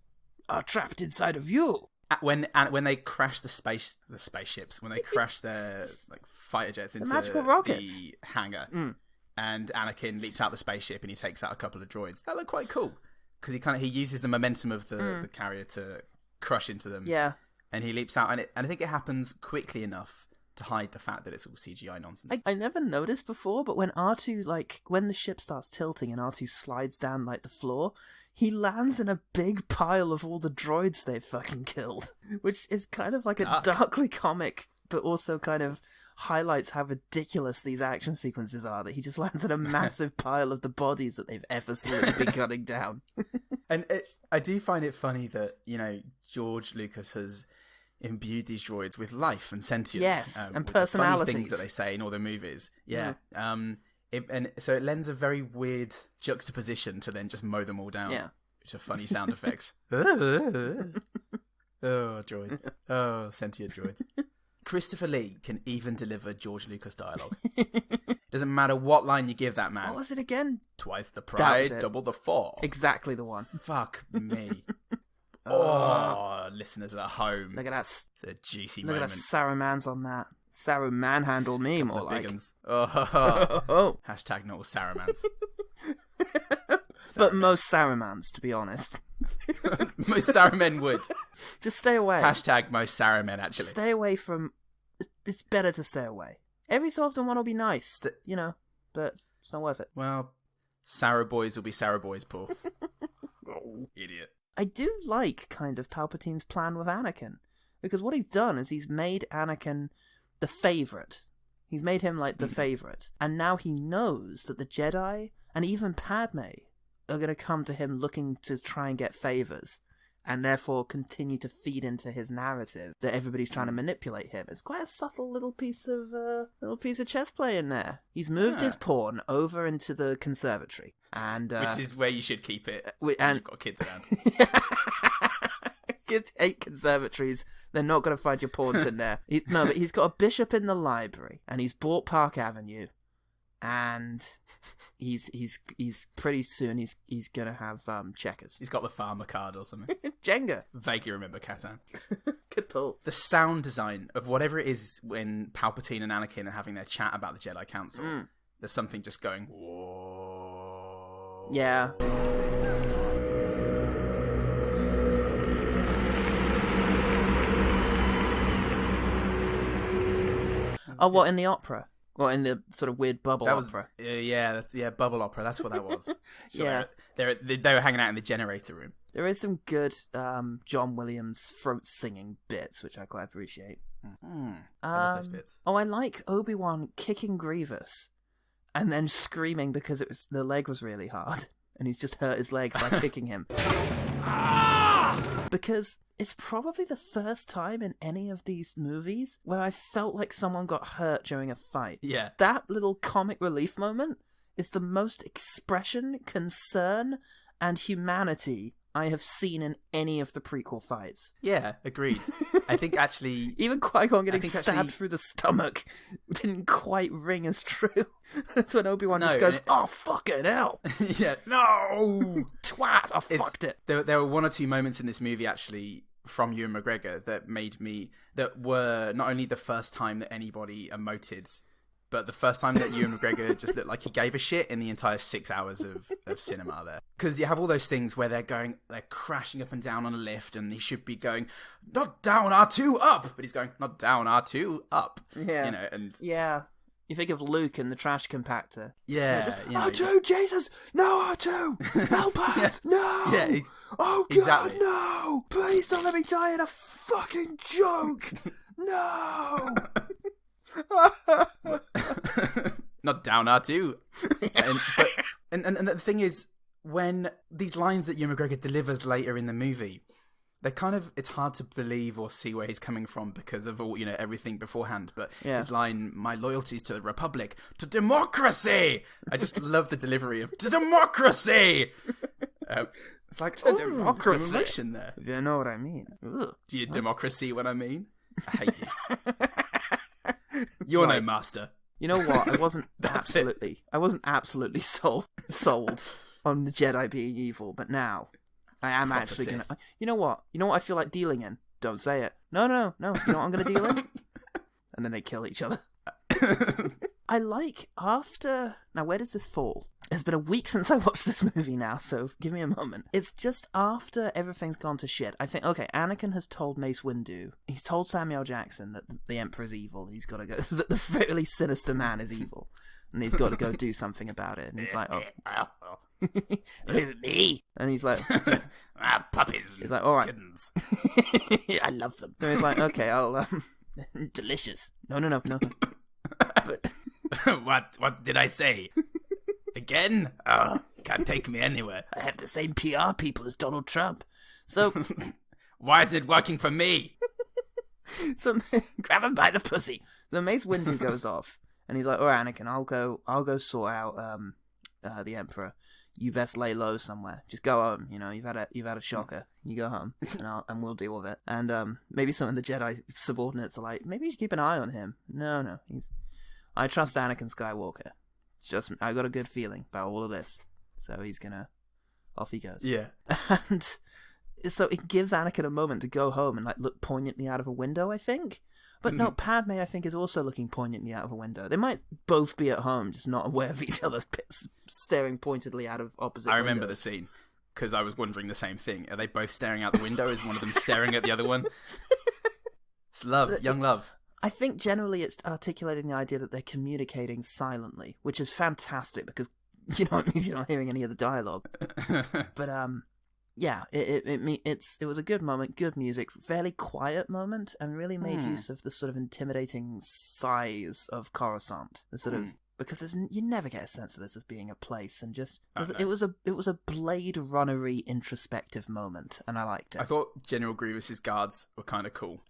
are trapped inside of you. When they crash the spaceships, when they crash their fighter jets into magical rockets. The hangar, and Anakin leaps out the spaceship and he takes out a couple of droids. That looked quite cool because he uses the momentum of the carrier to crush into them. Yeah. And he leaps out, and I think it happens quickly enough to hide the fact that it's all CGI nonsense. I never noticed before, but when R2, when the ship starts tilting and R2 slides down, the floor, he lands in a big pile of all the droids they've fucking killed, which is kind of like a darkly comic, but also kind of highlights how ridiculous these action sequences are, that he just lands in a massive pile of the bodies that they've ever seen be cutting down. And I do find it funny that, George Lucas has imbued these droids with life and sentience. Yes, and with personalities. The funny things that they say in all the movies. Yeah. So it lends a very weird juxtaposition to then just mow them all down. Yeah. Which are funny sound effects. Oh, droids. Oh, sentient droids. Christopher Lee can even deliver George Lucas dialogue. Doesn't matter what line you give that man. What was it again? Twice the pride, it. double the fall. Exactly the one. Fuck me. Oh, listeners at home. Look at that. It's a juicy Look moment. at that Saruman's on that. Saru manhandle me, more like. Oh. Hashtag not all Saramans. But most Sarumans, to be honest. Most Sarumen would. Just stay away. Hashtag most Sarumen, actually. Stay away from... It's better to stay away. Every so often one will be nice, but it's not worth it. Well, Sarah boys will be Sarah boys, Paul. Idiot. I do like kind of Palpatine's plan with Anakin, because what he's done is he's made Anakin the favourite. He's made him like the favourite, and now he knows that the Jedi and even Padme are going to come to him looking to try and get favours, and therefore continue to feed into his narrative that everybody's trying to manipulate him. It's quite a subtle little piece of chess play in there. He's moved his pawn over into the conservatory, and which is where you should keep it. And you've got kids around. Kids hate conservatories. They're not going to find your pawns in there. But he's got a bishop in the library, and he's bought Park Avenue, and he's pretty soon he's gonna have checkers. He's got the farmer card or something. Jenga. Vaguely remember Catan. Good pull. The sound design of whatever it is when Palpatine and Anakin are having their chat about the Jedi Council. There's something just going. Whoa. Yeah. Oh, what, in the opera? Well, in the sort of weird bubble opera. Yeah, bubble opera. That's what that was. So yeah, they were hanging out in the generator room. There is some good John Williams throat singing bits, which I quite appreciate. I love those bits. Oh, I like Obi-Wan kicking Grievous and then screaming because the leg was really hard, and he's just hurt his leg by kicking him. Because it's probably the first time in any of these movies where I felt like someone got hurt during a fight. Yeah. That little comic relief moment is the most expression, concern, and humanity I have seen in any of the prequel fights. Yeah, agreed. I think actually... Even Qui-Gon getting stabbed through the stomach didn't quite ring as true. That's when Obi-Wan just goes, oh, fucking hell. Yeah, no! Twat, I fucked it. There were one or two moments in this movie, actually, from Ewan McGregor that were not only the first time that anybody emoted, but the first time that Ewan McGregor just looked like he gave a shit in the entire 6 hours of cinema there. Because you have all those things where they're crashing up and down on a lift, and he should be going, not down, R2, up! But he's going, not down, R2, up. Yeah. Yeah. You think of Luke in the trash compactor. Yeah. R2, Jesus! No, R2! Help us! No! Yeah, oh, God, exactly. No! Please don't let me die in a fucking joke! No! Not down R2. And the thing is, when these lines that Ewan McGregor delivers later in the movie, they're it's hard to believe or see where he's coming from because of all, everything beforehand. But his line, my loyalties to the Republic, to democracy! I just love the delivery of, to democracy! It's like, to democracy. Some emotion there. You know what I mean. Ugh. Do you democracy what I mean? I hate you. You're no master. You know what? I wasn't absolutely sold on the Jedi being evil, but now I am actually gonna. You know what? I feel like dealing in. Don't say it. No. You know what I'm gonna deal in? And then they kill each other. I like after. Now, where does this fall? It's been a week since I watched this movie now, so give me a moment. It's just after everything's gone to shit. I think, okay, Anakin has told Mace Windu, he's told Samuel Jackson that the Emperor's evil, and he's got to go, that the fairly sinister man is evil, and he's got to go do something about it. And he's like, oh. Me? And he's like, puppies. He's like, all right. Kittens. I love them. And he's like, okay, I'll, delicious. No. But What did I say? Again? Oh, can't take me anywhere. I have the same PR people as Donald Trump. So why is it working for me? So grab him by the pussy. The Mace Windu goes off, and he's like, "Oh, Anakin, I'll go sort out the Emperor. You best lay low somewhere. Just go home. You know, you've had a shocker. You go home, and we'll deal with it." And maybe some of the Jedi subordinates are like, "Maybe you should keep an eye on him." No, I trust Anakin Skywalker. Just I got a good feeling about all of this, so off he goes. Yeah, and so it gives Anakin a moment to go home and like look poignantly out of a window, I think. But no, Padme, I think, is also looking poignantly out of a window. They might both be at home, just not aware of each other, staring pointedly out of opposite windows. I remember the scene, because I was wondering the same thing. Are they both staring out the window? Is one of them staring at the other one? It's love, young love. I think generally it's articulating the idea that they're communicating silently, which is fantastic, because, it means you're not hearing any of the dialogue. But, yeah, it was a good moment, good music, fairly quiet moment, and really made use of the sort of intimidating size of Coruscant. The sort of because you never get a sense of this as being a place, and just it was a Blade Runner-y introspective moment, and I liked it. I thought General Grievous's guards were kind of cool.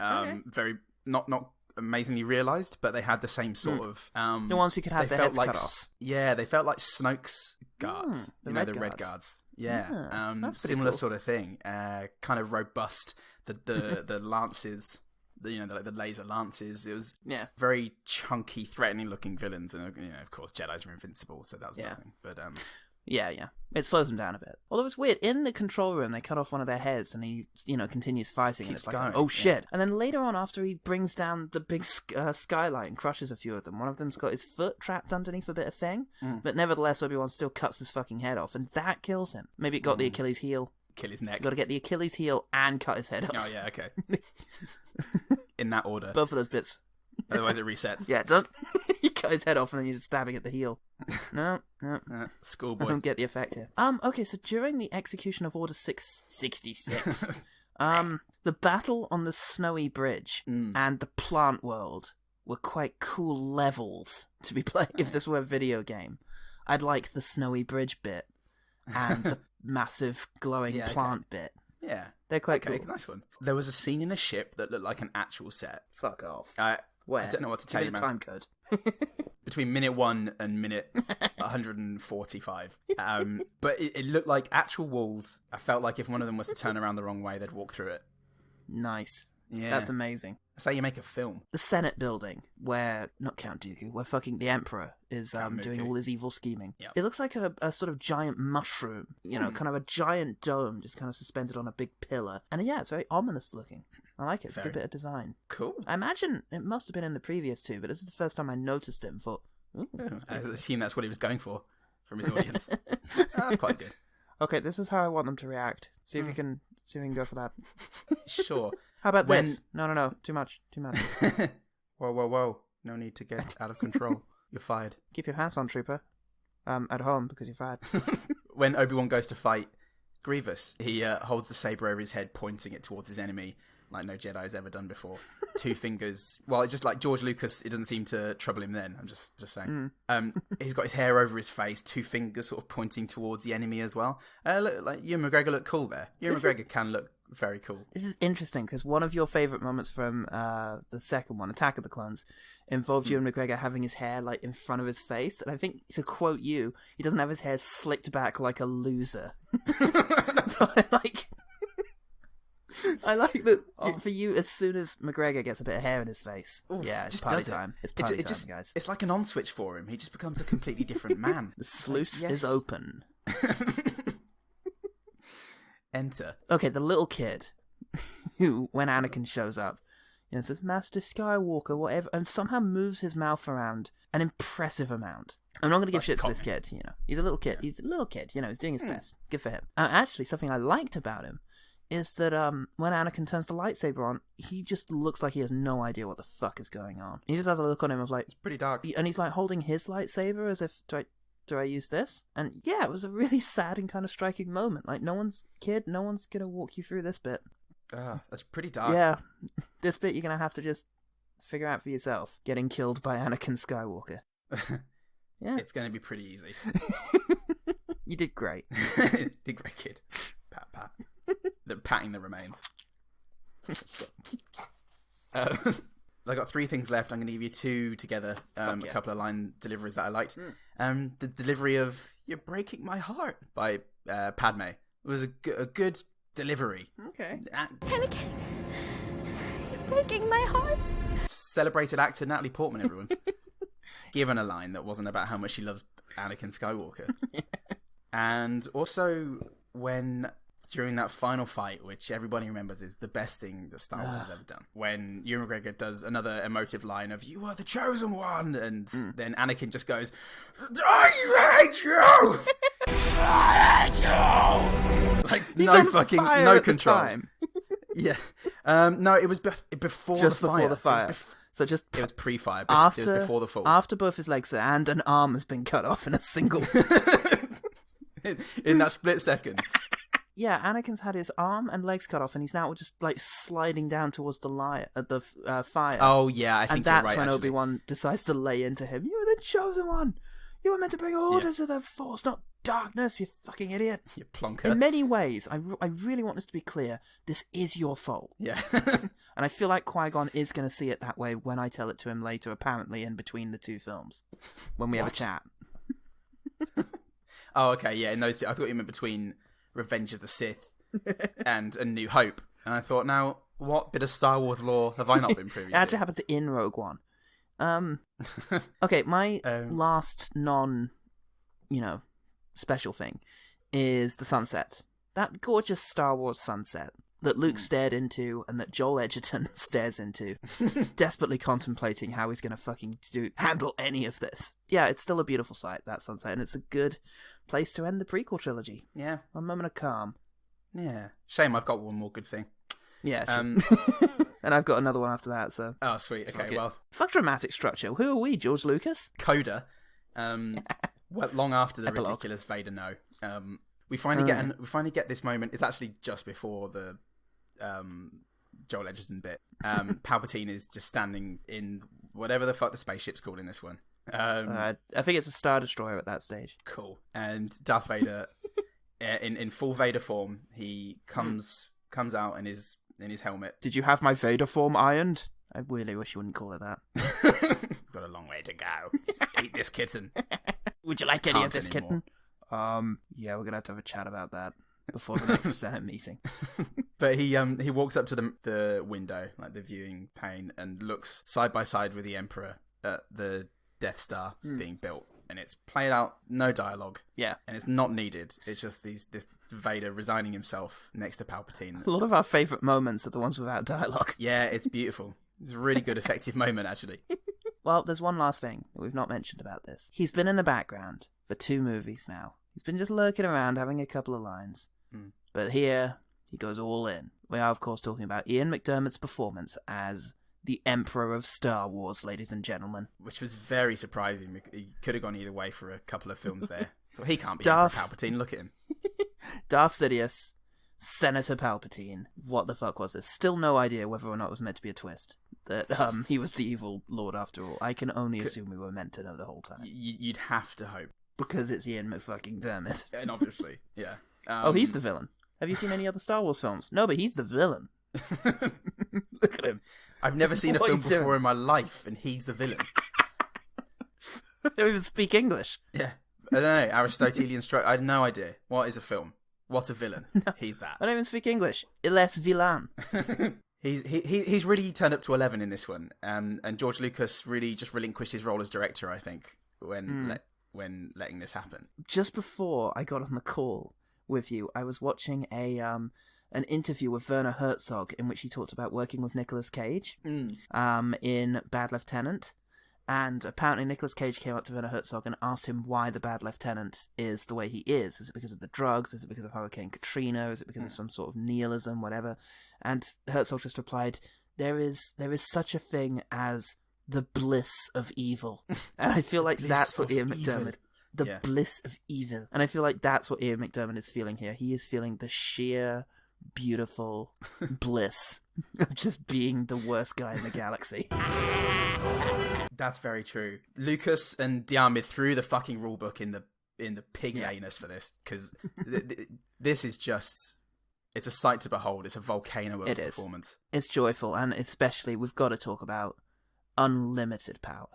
Very not amazingly realised, but they had the same sort of the ones who could have their heads cut off. Yeah, they felt like Snoke's guards. The Red Guards. Yeah, that's similar cool. sort of thing. Kind of robust. The lances, the laser lances. It was very chunky, threatening looking villains, and of course Jedis are invincible, so that was nothing. But yeah, it slows them down a bit. Although it's weird, in the control room they cut off one of their heads, and he continues fighting, and it's like, going, oh shit! And then later on, after he brings down the big skylight and crushes a few of them, one of them's got his foot trapped underneath a bit of thing, but nevertheless Obi-Wan still cuts his fucking head off, and that kills him. Maybe it got the Achilles heel. Kill his neck. Got to get the Achilles heel and cut his head off. Oh yeah, okay. In that order. Both of those bits. Otherwise it resets. Yeah, don't. You cut his head off and then you're just stabbing at the heel. No. Schoolboy. I don't get the effect here. Okay, so during the execution of Order 666, the battle on the snowy bridge and the plant world were quite cool levels to be played. If this were a video game, I'd like the snowy bridge bit and the massive glowing plant bit. Yeah. They're quite cool. Nice one. There was a scene in a ship that looked like an actual set. Fuck off. Where? I don't know what to tell you, man. Time code. Between minute 1 and minute 145. But it looked like actual walls. I felt like if one of them was to turn around the wrong way, they'd walk through it. Nice. Yeah. That's amazing. That's how you make a film. The Senate building, where, not Count Dooku, where fucking the Emperor is doing all his evil scheming. Yep. It looks like a sort of giant mushroom, kind of a giant dome just kind of suspended on a big pillar. And yeah, it's very ominous looking. I like it. It's a good bit of design. Cool. I imagine it must have been in the previous two, but this is the first time I noticed it and thought, ooh. I assume that's what he was going for from his audience. That's quite good. Okay, this is how I want them to react. See if you can go for that. Sure. How about this? No. Too much. Whoa. No need to get out of control. You're fired. Keep your pants on, trooper. At home, because you're fired. When Obi-Wan goes to fight Grievous, he holds the saber over his head, pointing it towards his enemy, like no Jedi has ever done before. 2 fingers. Well, just like George Lucas, it doesn't seem to trouble him then. I'm just saying. He's got his hair over his face, 2 fingers sort of pointing towards the enemy as well. Look, like Ewan McGregor looked cool there. Ewan McGregor can look very cool. This is interesting because one of your favourite moments from the second one, Attack of the Clones, involved Ewan McGregor having his hair like in front of his face, and I think, to quote you, he doesn't have his hair slicked back like a loser. So I like that for you. As soon as McGregor gets a bit of hair in his face, it's party time. It's party time, guys. It's like an on switch for him. He just becomes a completely different man. The sluice is open. Enter. Okay, the little kid who, when Anakin shows up, says, Master Skywalker, whatever, and somehow moves his mouth around an impressive amount. I'm not going to give shit to this kid, He's a little kid. Yeah. He's a little kid, he's doing his best. Good for him. Actually, something I liked about him is that when Anakin turns the lightsaber on, he just looks like he has no idea what the fuck is going on. He just has a look on him of like... It's pretty dark. And he's like holding his lightsaber as if... Do I use this? And yeah, it was a really sad and kind of striking moment. Like, no one's gonna walk you through this bit. That's pretty dark. Yeah, this bit you're gonna have to just figure out for yourself. Getting killed by Anakin Skywalker. Yeah. It's going to be pretty easy. You did great. Did great, kid. Pat, pat. Patting the remains. I got 3 things left. I'm going to give you 2 together. A couple of line deliveries that I liked. The delivery of "You're breaking my heart" by Padme. It was a good delivery. Okay. Anakin, you're breaking my heart. Celebrated actor Natalie Portman, everyone. Given a line that wasn't about how much she loves Anakin Skywalker. And also when... during that final fight, which everybody remembers is the best thing that Star Wars has ever done, when Ewan McGregor does another emotive line of "You are the chosen one," and then Anakin just goes, "I hate you!" I hate you! Like, no control. Yeah. No, it was before just the fire. Before the fire. It was pre-fire. After, it was before the fall. After both his legs and an arm has been cut off in a single... in that split second. Yeah, Anakin's had his arm and legs cut off, and he's now just like sliding down towards the fire. Oh yeah, I think and that's you're right, when actually. Obi-Wan decides to lay into him. "You were the chosen one. You were meant to bring order to the Force, not darkness. You fucking idiot." You plonker. In many ways, I really want this to be clear. This is your fault. Yeah. And I feel like Qui-Gon is going to see it that way when I tell it to him later. Apparently, in between the 2 films, when we have a chat. Oh, okay, yeah. No, I thought you meant between Revenge of the Sith and A New Hope. And I thought, now, what bit of Star Wars lore have I not been privy to? It actually happens in Rogue One. Okay, my last special thing is the sunset. That gorgeous Star Wars sunset that Luke stared into and that Joel Edgerton stares into, desperately contemplating how he's going to fucking handle any of this. Yeah, it's still a beautiful sight, that sunset, and it's a good place to end the prequel trilogy. Yeah. A moment of calm. Yeah. Shame I've got one more good thing. Yeah, sure. And I've got another one after that, so... Oh, sweet. Okay, well... Fuck dramatic structure. Who are we, George Lucas? Coda. Well, long after the Epilogue. ridiculous Vader no. We finally get this moment. It's actually just before the Joel Edgerton bit. Palpatine is just standing in whatever the fuck the spaceship's called in this one. I think it's a Star Destroyer at that stage. Cool. And Darth Vader, in full Vader form, he comes out in his helmet. Did you have my Vader form ironed? I really wish you wouldn't call it that. Got a long way to go. Eat this kitten. Would you like any of this kitten? Yeah, we're gonna have to have a chat about that before the next Senate meeting. But he walks up to the window, like the viewing pane, and looks side by side with the Emperor at the Death Star being built, and it's played out, no dialogue. Yeah, and it's not needed. It's just this Vader resigning himself next to Palpatine. A lot of our favourite moments are the ones without dialogue. Yeah, it's beautiful. It's a really good, effective moment, actually. Well, there's one last thing that we've not mentioned about this. He's been in the background for 2 movies now. He's been just lurking around, having a couple of lines. But here, he goes all in. We are, of course, talking about Ian McDiarmid's performance as the Emperor of Star Wars, ladies and gentlemen. Which was very surprising. He could have gone either way for a couple of films there. Well, he can't be Darth Emperor Palpatine. Look at him. Darth Sidious, Senator Palpatine. What the fuck was this? Still no idea whether or not it was meant to be a twist. That he was the evil lord after all. I can only assume we were meant to know the whole time. You'd have to hope. Because it's Ian McDiarmid. And obviously, yeah. Oh, he's the villain. Have you seen any other Star Wars films? No, but he's the villain. Look at him. I've never seen a film before in my life, and he's the villain. I don't even speak English. Yeah. I don't know. Aristotelian stroke. I had no idea. What is a film? What a villain. No, he's that. I don't even speak English. Il est vilain. He's really turned up to 11 in this one. And George Lucas really just relinquished his role as director, I think, when letting this happen. Just before I got on the call with you, I was watching an interview with Werner Herzog in which he talked about working with Nicolas Cage in Bad Lieutenant. And apparently Nicolas Cage came up to Werner Herzog and asked him why the Bad Lieutenant is the way he is. Is it because of the drugs? Is it because of Hurricane Katrina? Is it because of some sort of nihilism, whatever? And Herzog just replied, there is such a thing as the bliss of evil. And I feel like that's what Ian McDiarmid... The bliss of evil. And I feel like that's what Ian McDiarmid is feeling here. He is feeling the sheer, beautiful bliss of just being the worst guy in the galaxy. That's very true. Lucas and Diarmid threw the fucking rulebook in the pig's anus for this, because this is just... It's a sight to behold. It's a volcano of a performance. It's joyful, and especially we've got to talk about unlimited power.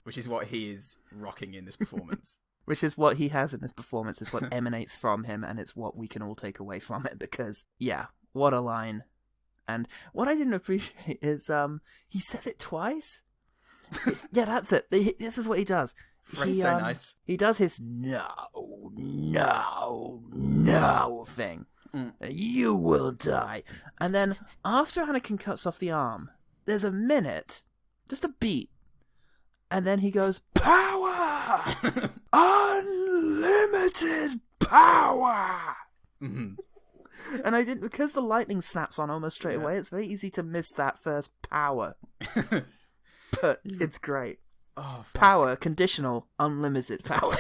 Which is what he is rocking in this performance. Which is what he has in this performance, is what emanates from him, and it's what we can all take away from it, because, yeah, what a line. And what I didn't appreciate is, he says it twice? Yeah, that's it. This is what he does. He's so nice. He does his no thing. You will die. And then, after Anakin cuts off the arm, there's a minute, just a beat, and then he goes, power! Unlimited power! Mm-hmm. And I didn't, because the lightning snaps on almost straight away, it's very easy to miss that first power. But it's great. Oh, power, conditional, unlimited power.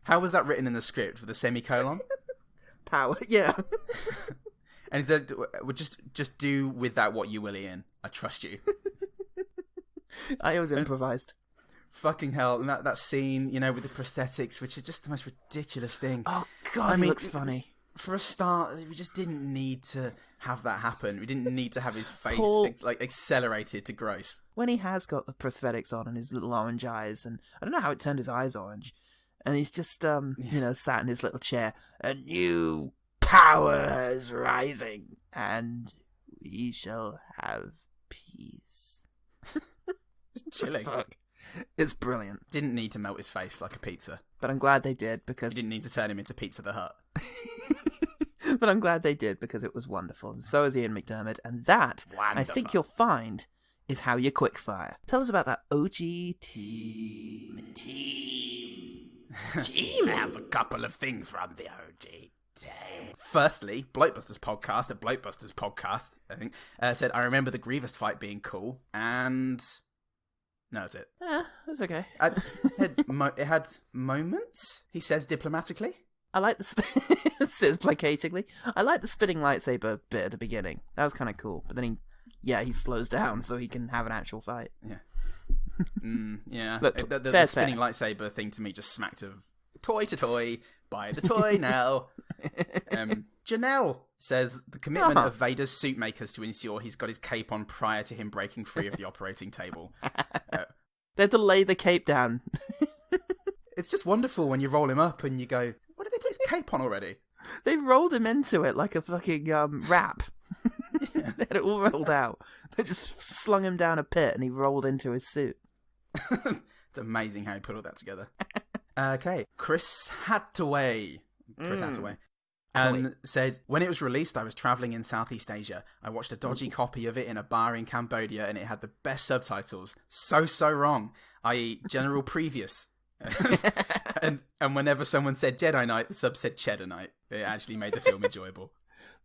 How was that written in the script, with a semicolon? Power, yeah. And he said, well, just do with that what you will, Ian. I trust you. I was improvised. Fucking hell. And that scene, you know, with the prosthetics, which is just the most ridiculous thing. Oh, God, he looks funny. For a start, we just didn't need to have that happen. We didn't need to have his face accelerated to gross. When he has got the prosthetics on and his little orange eyes, and I don't know how it turned his eyes orange, and he's just, you know, sat in his little chair, a new power is rising, and we shall have peace. Chilling. Fuck. It's brilliant. Didn't need to melt his face like a pizza. But I'm glad they did, because... You didn't need to turn him into Pizza the Hut. But I'm glad they did, because it was wonderful. And so is Ian McDiarmid. And that, wonderful. I think you'll find, is how you quickfire. Tell us about that OG team. I have a couple of things from the OG team. Firstly, Bloatbusters podcast, I think, said, I remember the Grievous fight being cool, and... No, that's it. Yeah, that's okay. It had moments, he says diplomatically. I like says placatingly. I like the spinning lightsaber bit at the beginning. That was kind of cool. But then he slows down so he can have an actual fight. Yeah. Yeah. Look, the spinning lightsaber thing to me just smacked of toy to toy. Buy the toy now. Janelle says the commitment of Vader's suit makers to ensure he's got his cape on prior to him breaking free of the operating table. They had to lay the cape down. It's just wonderful when you roll him up and you go, why did they put his cape on already? They rolled him into it like a fucking wrap. They had it all rolled out. They just slung him down a pit and he rolled into his suit. It's amazing how he put all that together. Okay, Chris Hathaway said, when it was released, I was travelling in Southeast Asia. I watched a dodgy copy of it in a bar in Cambodia, and it had the best subtitles. So wrong, i.e. General Previous. and whenever someone said Jedi Knight, the sub said Cheddar Knight. It actually made the film enjoyable.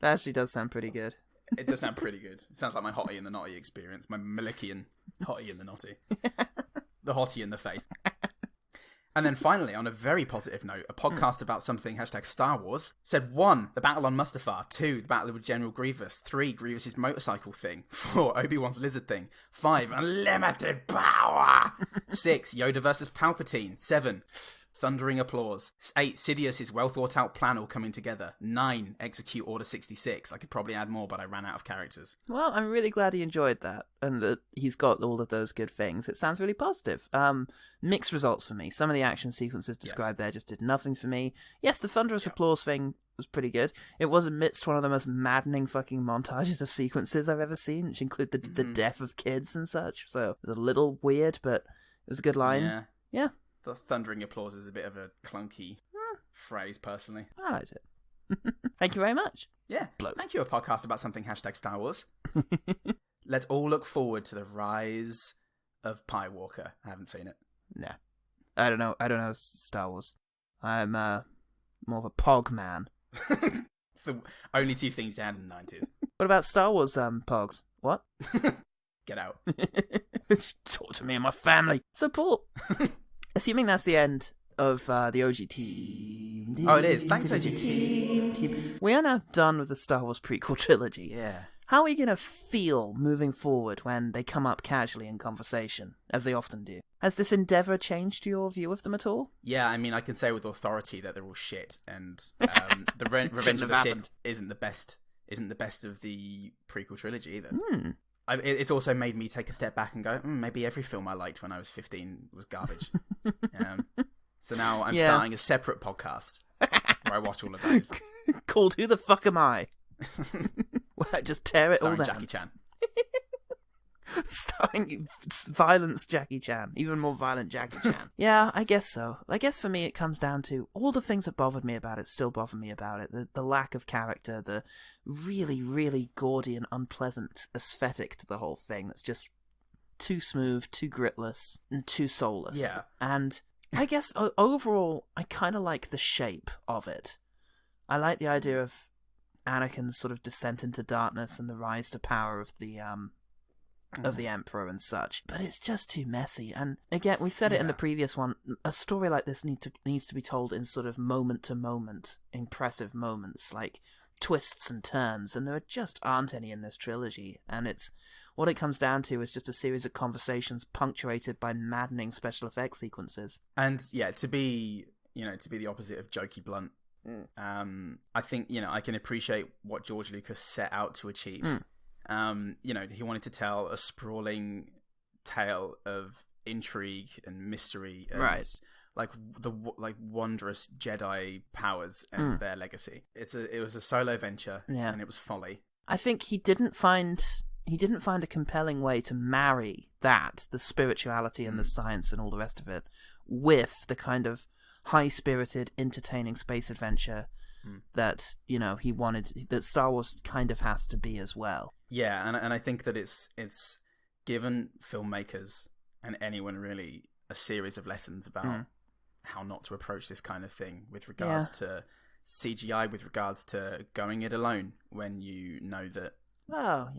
That actually does sound pretty good. It does sound pretty good. It sounds like my Hottie and the Naughty experience. My Malikian Hottie and the Naughty. The Hottie and the Faith. And then finally, on a very positive note, a podcast about something #Star Wars said 1, the battle on Mustafar, 2, the battle with General Grievous, 3, Grievous's motorcycle thing, 4, Obi-Wan's lizard thing, 5, unlimited power, 6, Yoda versus Palpatine, 7, thundering applause, 8, Sidious's well thought out plan all coming together, 9, execute Order 66. I could probably add more, but I ran out of characters. Well, I'm really glad he enjoyed that, and that he's got all of those good things. It sounds really positive. Mixed results for me. Some of the action sequences described there just did nothing for me. Yes, the thunderous applause thing was pretty good. It was amidst one of the most maddening fucking montages of sequences I've ever seen, which include the death of kids and such. So it was a little weird, but it was a good line. Yeah. The thundering applause is a bit of a clunky phrase, personally. I liked it. Thank you very much. Yeah. Bloke. Thank you, a podcast about something #Star Wars. Let's all look forward to the rise of Pie Walker. I haven't seen it. No. I don't know Star Wars. I'm more of a Pog man. It's the only two things you had in the 90s. What about Star Wars, Pogs? What? Get out. Talk to me and my family. So, Paul, assuming that's the end of the OG team. Oh, it is. Thanks, OG team. We are now done with the Star Wars prequel trilogy. Yeah. How are you going to feel moving forward when they come up casually in conversation, as they often do? Has this endeavour changed your view of them at all? Yeah, I mean, I can say with authority that they're all shit, and the Revenge of the Sith isn't the best of the prequel trilogy either. It's also made me take a step back and go, maybe every film I liked when I was 15 was garbage. So now I'm starting a separate podcast where I watch all of those. Called Who the Fuck Am I? Where I just tear it all down. Jackie Chan. Starring violence Jackie Chan. Even more violent Jackie Chan. Yeah, I guess so. I guess for me it comes down to all the things that bothered me about it still bother me about it. The lack of character, the really, really gaudy and unpleasant aesthetic to the whole thing that's just too smooth, too gritless, and too soulless. Yeah. And I guess overall, I kind of like the shape of it. I like the idea of Anakin's sort of descent into darkness and the rise to power of the Emperor and such, but it's just too messy. And again, we said it in the previous one, a story like this needs to be told in sort of moment-to-moment impressive moments, like twists and turns, and there just aren't any in this trilogy. And it's what it comes down to is just a series of conversations punctuated by maddening special effects sequences. And yeah, to be the opposite of jokey blunt, I think, I can appreciate what George Lucas set out to achieve. He wanted to tell a sprawling tale of intrigue and mystery and like wondrous Jedi powers and their legacy. It was a solo venture, and it was folly. I think he didn't find a compelling way to marry the spirituality and the science and all the rest of it, with the kind of high-spirited, entertaining space adventure that he wanted, that Star Wars kind of has to be as well. Yeah, and I think that it's given filmmakers and anyone really a series of lessons about how not to approach this kind of thing with regards to CGI, with regards to going it alone when you know that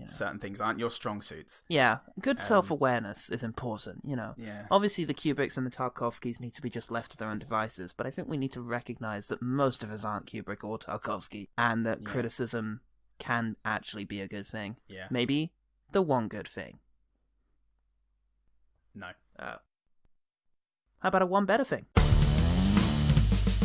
certain things aren't your strong suits. Yeah, good self-awareness is important, Yeah. Obviously, the Kubricks and the Tarkovskys need to be just left to their own devices, but I think we need to recognize that most of us aren't Kubrick or Tarkovsky, and that criticism can actually be a good thing. Yeah. Maybe the one good thing. No. How about a one better thing?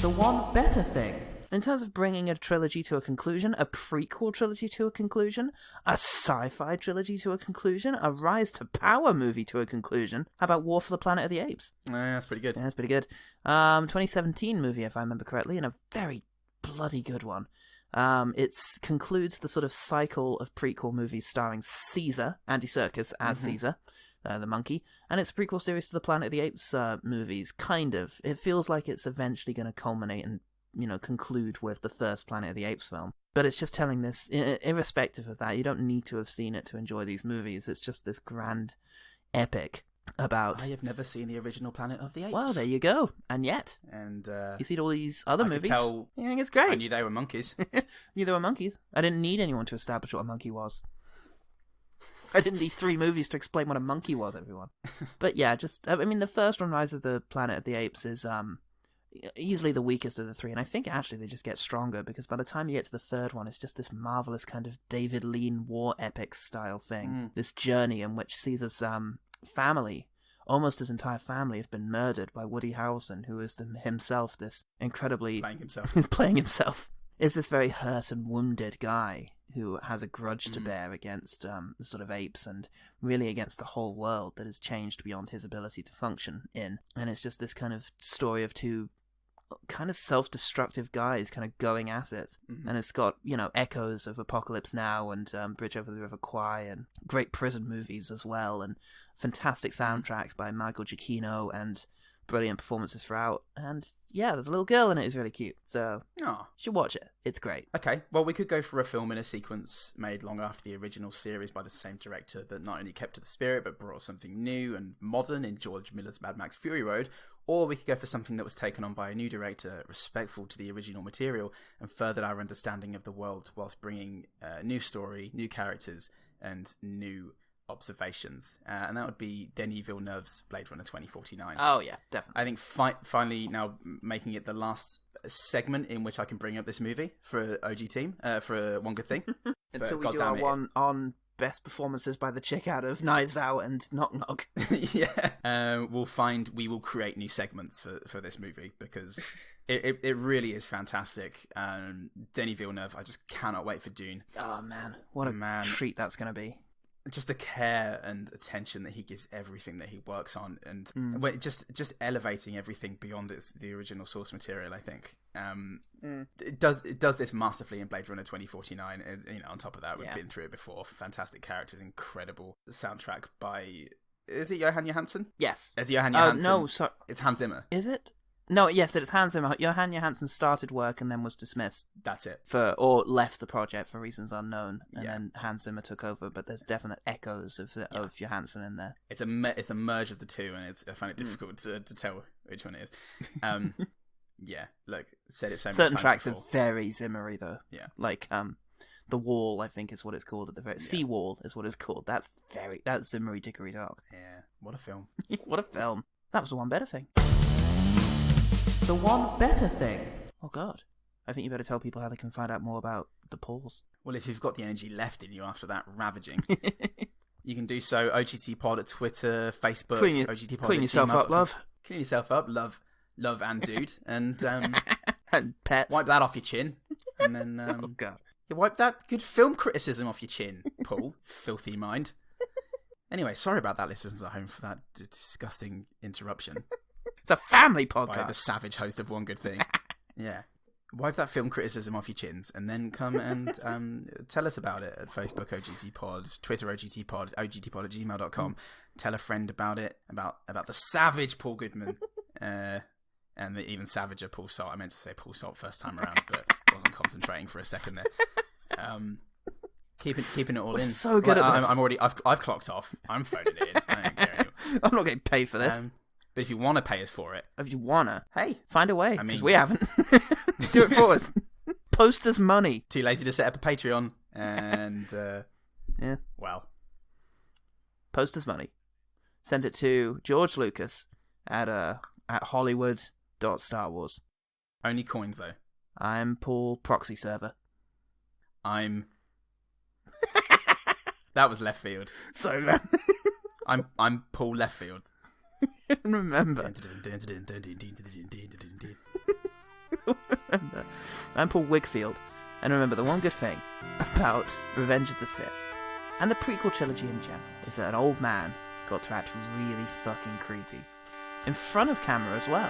The one better thing. In terms of bringing a trilogy to a conclusion, a prequel trilogy to a conclusion, a sci-fi trilogy to a conclusion, a Rise to Power movie to a conclusion, how about War for the Planet of the Apes? That's pretty good. Yeah, that's pretty good. 2017 movie, if I remember correctly, and a very bloody good one. It concludes the sort of cycle of prequel movies starring Caesar, Andy Serkis as Caesar, the monkey, and it's a prequel series to the Planet of the Apes movies, kind of. It feels like it's eventually going to culminate and conclude with the first Planet of the Apes film. But it's just telling this, irrespective of that, you don't need to have seen it to enjoy these movies. It's just this grand epic about... I have never seen the original Planet of the Apes. Well, there you go. And yet, you see all these other movies. I could tell. Yeah, it's great. I knew they were monkeys. Knew they were monkeys. I didn't need anyone to establish what a monkey was. I didn't need 3 movies to explain what a monkey was, everyone. But yeah, the first one, Rise of the Planet of the Apes, is easily the weakest of the 3, and I think actually they just get stronger, because by the time you get to the third one, it's just this marvelous kind of David Lean war epic style thing. This journey in which Caesar's family, almost his entire family, have been murdered by Woody Harrelson, who is himself this incredibly... playing himself. Is this very hurt and wounded guy who has a grudge to bear against the sort of apes, and really against the whole world that has changed beyond his ability to function in. And it's just this kind of story of 2 kind of self-destructive guys kind of going at it. And it's got, echoes of Apocalypse Now and Bridge Over the River Kwai, and great prison movies as well, and fantastic soundtrack by Michael Giacchino, and brilliant performances throughout. And yeah, there's a little girl in it who's really cute, so you should watch it. It's great. Okay, well, we could go for a film in a sequence made long after the original series by the same director that not only kept to the spirit but brought something new and modern in George Miller's Mad Max Fury Road, Or we could go for something that was taken on by a new director, respectful to the original material, and furthered our understanding of the world whilst bringing new story, new characters, and new observations. And that would be Denis Villeneuve's Blade Runner 2049. Oh, yeah, definitely. I think finally now making it the last segment in which I can bring up this movie for OG team, for One Good Thing. Until we do our one on best performances by the chick out of Knives Out and Knock Knock. Yeah. We will create new segments for this movie because it really is fantastic. Denis Villeneuve, I just cannot wait for Dune. Oh, man. What a treat that's going to be. Just the care and attention that he gives everything that he works on, and just elevating everything beyond the original source material. I think it does this masterfully in Blade Runner 2049. And, on top of that, we've been through it before. Fantastic characters, incredible soundtrack by. Is it Johan Johansson? Yes, it's Johan Johansson. No, sorry, it's Hans Zimmer. Is it? No, yes, it's Hans Zimmer. Johan Johansson started work and then was dismissed. That's it. Or left the project for reasons unknown, and then Hans Zimmer took over. But there's definite echoes of Johansson in there. It's a merge of the two, and I find it difficult to tell which one it is. Yeah, look, said it so many Certain times tracks before. are very Zimmery though. Yeah, like The Wall, I think is what it's called at the very Sea Wall is what it's called. That's Zimmery Dickory Dock. Yeah, what a film. What a film. That was the one better thing. The one better thing. Oh God, I think you better tell people how they can find out more about the Pauls. Well, if you've got the energy left in you after that ravaging, you can do so. OGT Pod at Twitter, Facebook. OGT Pod clean yourself up, love. Clean yourself up, love, and dude, and and pets. Wipe that off your chin, and then oh God, you wipe that good film criticism off your chin, Paul. Filthy mind. Anyway, sorry about that, listeners at home, for that disgusting interruption. It's a family podcast. By the savage host of One Good Thing. Yeah. Wipe that film criticism off your chins and then come and tell us about it at Facebook OGT Pod, Twitter OGT Pod, ogtpod@gmail.com. Tell a friend about it, about the savage Paul Goodman and the even savager Paul Salt. I meant to say Paul Salt first time around, but wasn't concentrating for a second there. Keeping it all in. So good at this. I'm already. I've clocked off. I'm phoning it in. I don't care anymore. I'm not getting paid for this. But if you want to pay us for it, hey, find a way. I mean, we haven't. Do it for us. Post us money. Too lazy to set up a Patreon, and yeah. Well, post us money. Send it to George Lucas at Hollywood.StarWars. Only coins though. I'm Paul Proxy Server. That was left field. Sorry, man. I'm Paul Left Field. Remember. I'm Paul Wigfield. And remember, the one good thing about Revenge of the Sith and the prequel trilogy in general is that an old man got to act really fucking creepy. In front of camera as well.